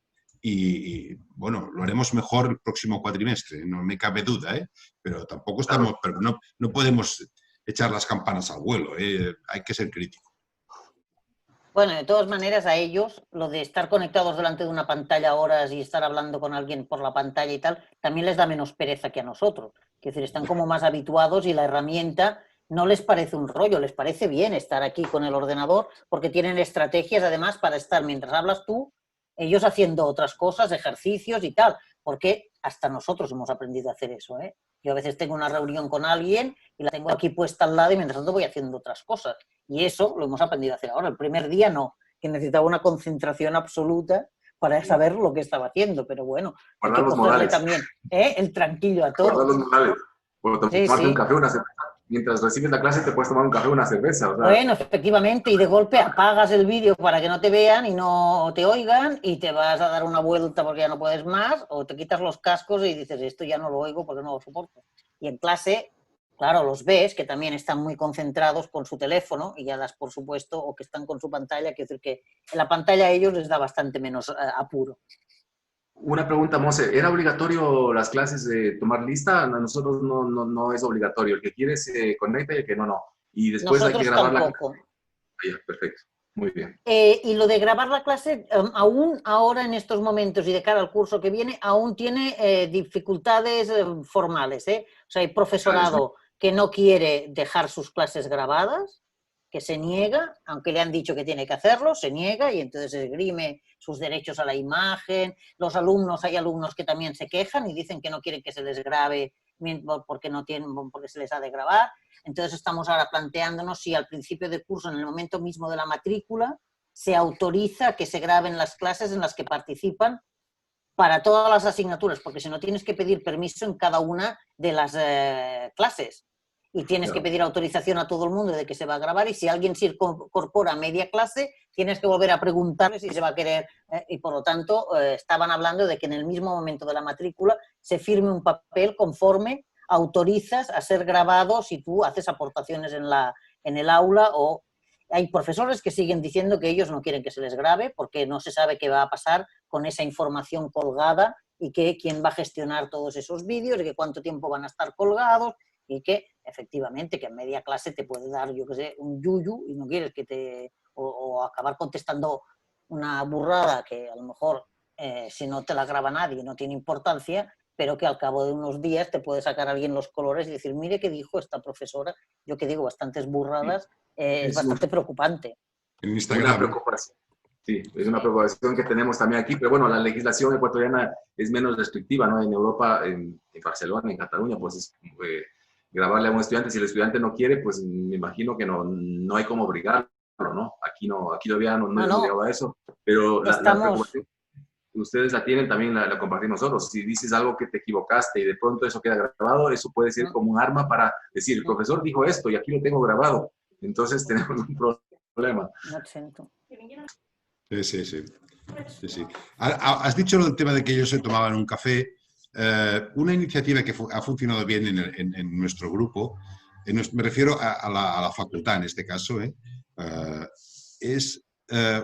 Bueno, lo haremos mejor el próximo cuatrimestre, no me cabe duda, ¿eh? Pero tampoco estamos, pero no podemos echar las campanas al vuelo, ¿eh? Hay que ser críticos.
Bueno, de todas maneras, a ellos, lo de estar conectados delante de una pantalla horas y estar hablando con alguien por la pantalla y tal, también les da menos pereza que a nosotros. Es decir, están como más habituados y la herramienta no les parece un rollo, les parece bien estar aquí con el ordenador porque tienen estrategias además para estar, mientras hablas tú, ellos haciendo otras cosas, ejercicios y tal, porque hasta nosotros hemos aprendido a hacer eso, ¿eh? Yo a veces tengo una reunión con alguien y la tengo aquí puesta al lado y mientras tanto voy haciendo otras cosas. Y eso lo hemos aprendido a hacer ahora. El primer día no, que necesitaba una concentración absoluta para saber lo que estaba haciendo. Pero bueno, hay que cogerle también el tranquillo a todo.
Guardar los modales. O tomarte un café o una cerveza. Mientras recibes la clase te puedes tomar un café o una cerveza. O sea.
Bueno, efectivamente, y de golpe apagas el vídeo para que no te vean y no te oigan y te vas a dar una vuelta porque ya no puedes más o te quitas los cascos y dices, esto ya no lo oigo porque no lo soporto. Y en clase, claro, los ves que también están muy concentrados con su teléfono y ya das por supuesto, o que están con su pantalla, quiero decir que en la pantalla a ellos les da bastante menos apuro.
Una pregunta, Monse, ¿era obligatorio las clases de tomar lista? A nosotros no es obligatorio. El que quiere se conecta y el que no. Y después
Nosotros
hay que grabar
tampoco.
la clase. Perfecto, muy bien.
Y lo de grabar la clase, aún ahora en estos momentos y de cara al curso que viene, aún tiene dificultades formales, ¿eh? O sea, hay profesorado que no quiere dejar sus clases grabadas, que se niega, aunque le han dicho que tiene que hacerlo, se niega y entonces esgrime sus derechos a la imagen. Los alumnos, hay alumnos que también se quejan y dicen que no quieren que se les grabe porque se les ha de grabar. Entonces estamos ahora planteándonos si al principio de curso, en el momento mismo de la matrícula, se autoriza que se graben las clases en las que participan para todas las asignaturas, porque si no tienes que pedir permiso en cada una de las clases y tienes que pedir autorización a todo el mundo de que se va a grabar y si alguien se incorpora a media clase tienes que volver a preguntarle si se va a querer y por lo tanto estaban hablando de que en el mismo momento de la matrícula se firme un papel conforme autorizas a ser grabado si tú haces aportaciones en el aula o hay profesores que siguen diciendo que ellos no quieren que se les grabe porque no se sabe qué va a pasar con esa información colgada y que quién va a gestionar todos esos vídeos y que cuánto tiempo van a estar colgados y que efectivamente que en media clase te puede dar, yo qué sé, un yuyu y no quieres que o acabar contestando una burrada que a lo mejor si no te la graba nadie, no tiene importancia, pero que al cabo de unos días te puede sacar alguien los colores y decir, mire qué dijo esta profesora, yo que digo bastantes burradas, es bastante preocupante.
En
Una
Instagram.
preocupación. Sí, es una preocupación que tenemos también aquí, pero bueno, la legislación ecuatoriana es menos restrictiva, ¿no? En Europa, en Barcelona, en Cataluña, pues es grabarle a un estudiante, si el estudiante no quiere, pues me imagino que no hay cómo obligarlo, ¿no? Aquí todavía no hemos llegado a eso, pero la preocupación, ustedes la tienen, también la compartimos nosotros. Si dices algo que te equivocaste y de pronto eso queda grabado, eso puede ser como un arma para decir, el profesor dijo esto y aquí lo tengo grabado, entonces tenemos un problema.
No siento.
Sí. Has dicho el tema de que ellos se tomaban un café. Una iniciativa que ha funcionado bien en nuestro grupo, me refiero a la facultad en este caso, es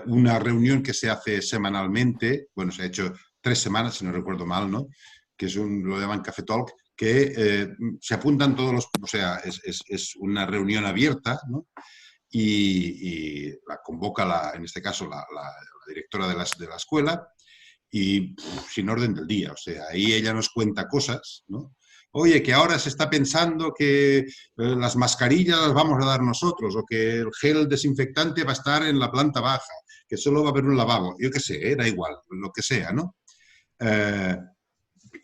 una reunión que se hace semanalmente, bueno, se ha hecho 3 semanas, si no recuerdo mal, ¿no? Que lo llaman Café Talk, que se apuntan todos los, o sea, es una reunión abierta, ¿no? Y la convoca, en este caso, la directora de la escuela, y sin orden del día. O sea, ahí ella nos cuenta cosas, ¿no? Oye, que ahora se está pensando que las mascarillas las vamos a dar nosotros, o que el gel desinfectante va a estar en la planta baja, que solo va a haber un lavabo. Yo qué sé, da igual, lo que sea, ¿no?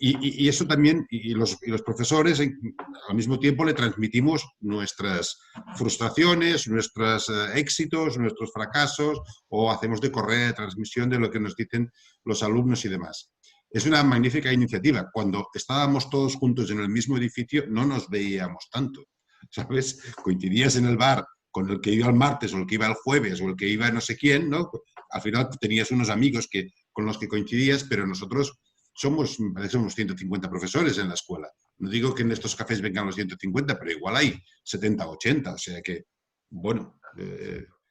Y eso también, y los profesores al mismo tiempo le transmitimos nuestras frustraciones, nuestros éxitos, nuestros fracasos, o hacemos de correa de transmisión de lo que nos dicen los alumnos y demás. Es una magnífica iniciativa. Cuando estábamos todos juntos en el mismo edificio no nos veíamos tanto, ¿sabes? Coincidías en el bar con el que iba el martes o el que iba el jueves o el que iba no sé quién, ¿no? Al final tenías unos amigos con los que coincidías, pero nosotros somos 150 profesores en la escuela. No digo que en estos cafés vengan los 150, pero igual hay 70, 80. O sea que, bueno,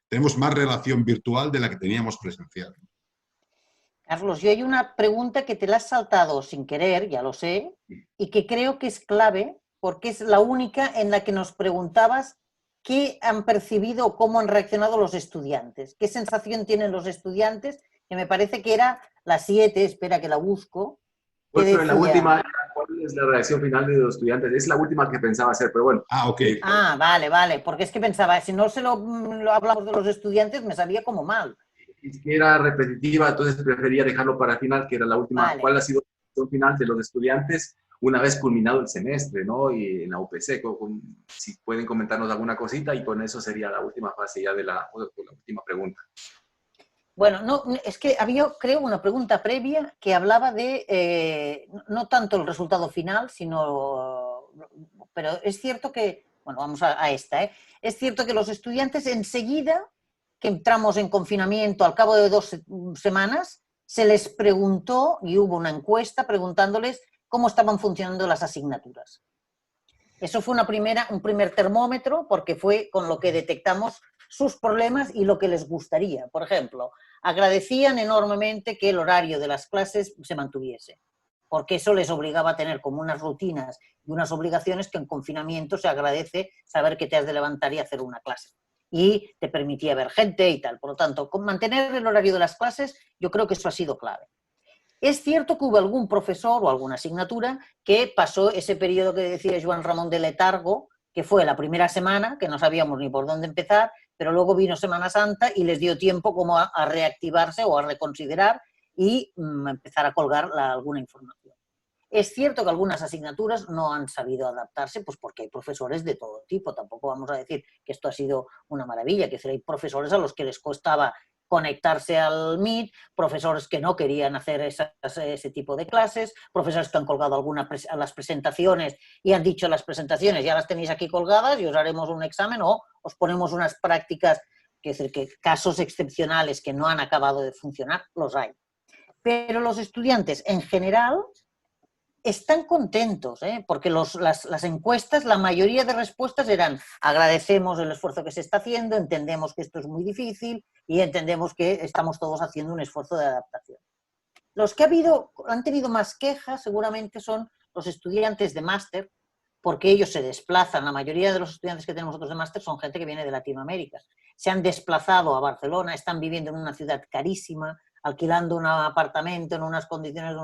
tenemos más relación virtual de la que teníamos presencial.
Carlos, yo hay una pregunta que te la has saltado sin querer, ya lo sé, y que creo que es clave porque es la única en la que nos preguntabas qué han percibido o cómo han reaccionado los estudiantes. ¿Qué sensación tienen los estudiantes? Que me parece que era la 7, espera que la busco.
Pues, pero la última, ¿cuál es la reacción final de los estudiantes? Es la última que pensaba hacer, pero bueno.
Ok.
Vale, porque es que pensaba, si no se lo hablamos de los estudiantes, me sabía como mal.
Es que era repetitiva, entonces prefería dejarlo para el final, que era la última. Vale. ¿Cuál ha sido la reacción final de los estudiantes una vez culminado el semestre, ¿no? Y en la UPC, si pueden comentarnos alguna cosita, y con eso sería la última fase ya de la última pregunta.
Bueno, no, es que había, creo, una pregunta previa que hablaba de, no tanto el resultado final, sino, pero es cierto que, bueno, vamos a esta, es cierto que los estudiantes enseguida que entramos en confinamiento, al cabo de 2 semanas, se les preguntó, y hubo una encuesta preguntándoles cómo estaban funcionando las asignaturas. Eso fue un primer termómetro, porque fue con lo que detectamos sus problemas y lo que les gustaría. Por ejemplo, agradecían enormemente que el horario de las clases se mantuviese, porque eso les obligaba a tener como unas rutinas y unas obligaciones que en confinamiento se agradece saber que te has de levantar y hacer una clase. Y te permitía ver gente y tal. Por lo tanto, con mantener el horario de las clases, yo creo que eso ha sido clave. Es cierto que hubo algún profesor o alguna asignatura que pasó ese periodo que decía Joan Ramón de letargo, que fue la primera semana, que no sabíamos ni por dónde empezar, pero luego vino Semana Santa y les dio tiempo como a reactivarse o a reconsiderar y empezar a colgar alguna información. Es cierto que algunas asignaturas no han sabido adaptarse, pues porque hay profesores de todo tipo. Tampoco vamos a decir que esto ha sido una maravilla, que hay profesores a los que les costaba conectarse al Meet, profesores que no querían hacer ese tipo de clases, profesores que han colgado las presentaciones y han dicho las presentaciones ya las tenéis aquí colgadas y os haremos un examen o os ponemos unas prácticas, es decir, que casos excepcionales que no han acabado de funcionar, los hay. Pero los estudiantes en general están contentos, porque las encuestas, la mayoría de respuestas eran agradecemos el esfuerzo que se está haciendo, entendemos que esto es muy difícil y entendemos que estamos todos haciendo un esfuerzo de adaptación. Los que han tenido más quejas seguramente son los estudiantes de máster, porque ellos se desplazan, la mayoría de los estudiantes que tenemos nosotros de máster son gente que viene de Latinoamérica, se han desplazado a Barcelona, están viviendo en una ciudad carísima, alquilando un apartamento en unas condiciones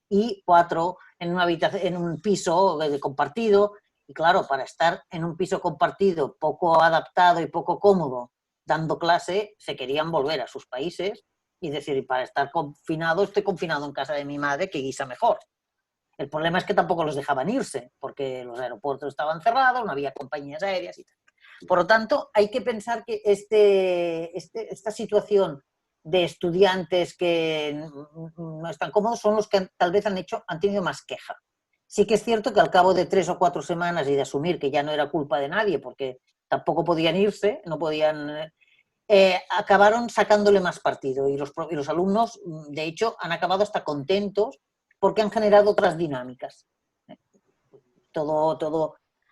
y 4 en una habitación, en un piso compartido. Y claro, para estar en un piso compartido poco adaptado y poco cómodo dando clase, se querían volver a sus países y decir, para estar confinado, estoy confinado en casa de mi madre, que guisa mejor. El problema es que tampoco los dejaban irse, porque los aeropuertos estaban cerrados, no había compañías aéreas y tal. Por lo tanto, hay que pensar que esta situación de estudiantes que no están cómodos son los que tal vez han tenido más queja. Sí que es cierto que al cabo de 3 o 4 semanas y de asumir que ya no era culpa de nadie, porque tampoco podían irse, no podían... acabaron sacándole más partido y los alumnos, de hecho, han acabado hasta contentos porque han generado otras dinámicas.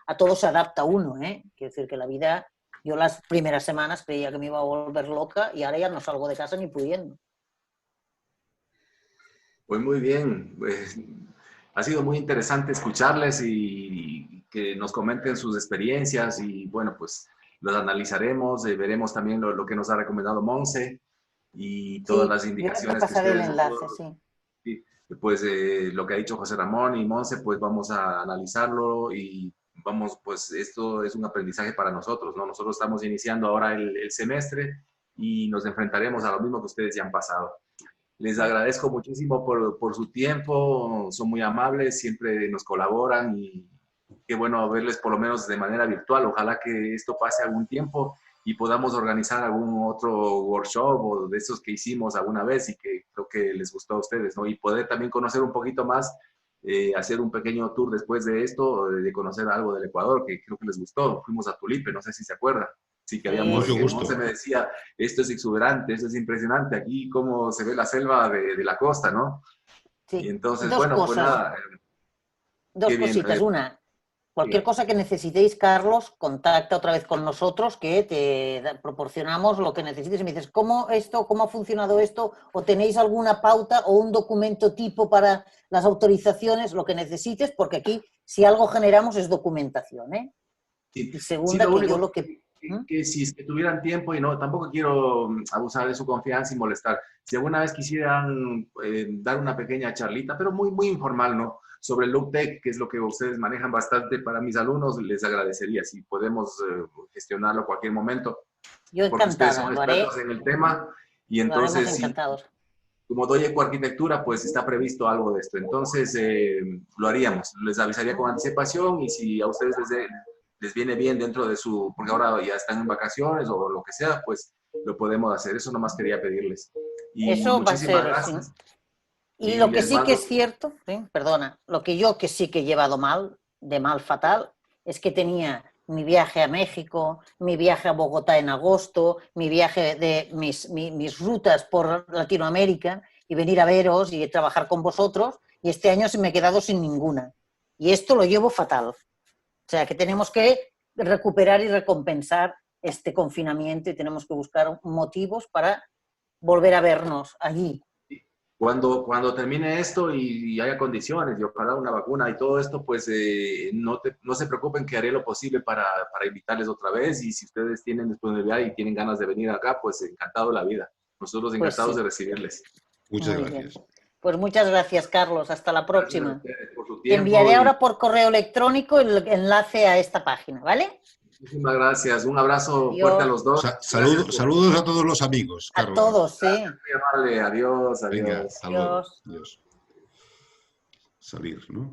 A todo se adapta uno, ¿eh? Quiero decir que la vida, yo las primeras semanas creía que me iba a volver loca y ahora ya no salgo de casa ni pudiendo.
Pues muy bien, pues, ha sido muy interesante escucharles y que nos comenten sus experiencias y bueno, pues los analizaremos, veremos también lo que nos ha recomendado Monse y todas las indicaciones
yo te pasaré
que
el
ustedes...
enlace, sí.
Sí, pues lo que ha dicho José Ramón y Monse, pues vamos a analizarlo y vamos, pues esto es un aprendizaje para nosotros, ¿no? Nosotros estamos iniciando ahora el semestre y nos enfrentaremos a lo mismo que ustedes ya han pasado. Les agradezco muchísimo por su tiempo, son muy amables, siempre nos colaboran y qué bueno verles por lo menos de manera virtual. Ojalá que esto pase algún tiempo y podamos organizar algún otro workshop o de esos que hicimos alguna vez y que creo que les gustó a ustedes, ¿no? Y poder también conocer un poquito más, hacer un pequeño tour después de esto, de conocer algo del Ecuador, que creo que les gustó. Fuimos a Tulipe, no sé si se acuerdan. Sí, que habíamos,
Mucho
que
gusto.
Monse me decía, esto es exuberante, esto es impresionante, aquí cómo se ve la selva de la costa, ¿no?
Sí.
Y entonces,
Dos
bueno, pues
cosas,
nada,
dos
qué bien.
cositas. Una, cualquier
Diga.
cosa que necesitéis, Carlos, contacta otra vez con nosotros, que te proporcionamos lo que necesites. Y me dices, ¿cómo ha funcionado esto? ¿O tenéis alguna pauta o un documento tipo para las autorizaciones? Lo que necesites, porque aquí, si algo generamos, es documentación, ¿eh?
Sí,
Y
sí,
segunda,
lo
que yo
único
lo que... ¿Mm?
que si es que tuvieran tiempo y no, tampoco quiero abusar de su confianza y molestar. Si alguna vez quisieran dar una pequeña charlita, pero muy, muy informal, ¿no? Sobre el LookTech, que es lo que ustedes manejan bastante para mis alumnos, les agradecería si podemos gestionarlo a cualquier momento,
Yo
porque ustedes
encantada,
son expertos en el tema y
lo haremos
entonces si
encantados.
como doy ecoarquitectura, pues está previsto algo de esto. Entonces, lo haríamos. Les avisaría con anticipación y si a ustedes les viene bien dentro de su, porque ahora ya están en vacaciones o lo que sea, pues lo podemos hacer. Eso nomás quería pedirles. Y
Eso va a
muchísimas
ser... Sí.
gracias.
Y
Y
lo que
les
sí que
mando...
es cierto, ¿sí? Perdona, lo que yo que sí que he llevado mal, de mal fatal, es que tenía mi viaje a México, mi viaje a Bogotá en agosto, mi viaje de mis rutas por Latinoamérica y venir a veros y trabajar con vosotros, y este año se me he quedado sin ninguna. Y esto lo llevo fatal. O sea, que tenemos que recuperar y recompensar este confinamiento y tenemos que buscar motivos para volver a vernos allí.
Cuando termine esto y haya condiciones y ojalá una vacuna y todo esto, pues no se preocupen que haré lo posible para invitarles otra vez y si ustedes tienen disponibilidad y tienen ganas de venir acá, pues encantado de la vida. Nosotros
Pues
encantados
sí,
de recibirles.
Muchas
muy bien.
gracias.
Pues muchas gracias, Carlos. Hasta la
Gracias a
próxima.
ustedes por su
Te
tiempo
enviaré
y
ahora por correo electrónico el enlace a esta página, ¿vale?
muchísimas gracias. Un abrazo fuerte a
Adiós.
los dos. Gracias por
Saludos a todos los amigos,
A
Carlos.
todos, sí.
muy amable. Adiós,
Venga,
adiós.
hasta luego.
Adiós.
Adiós. Salir, ¿no?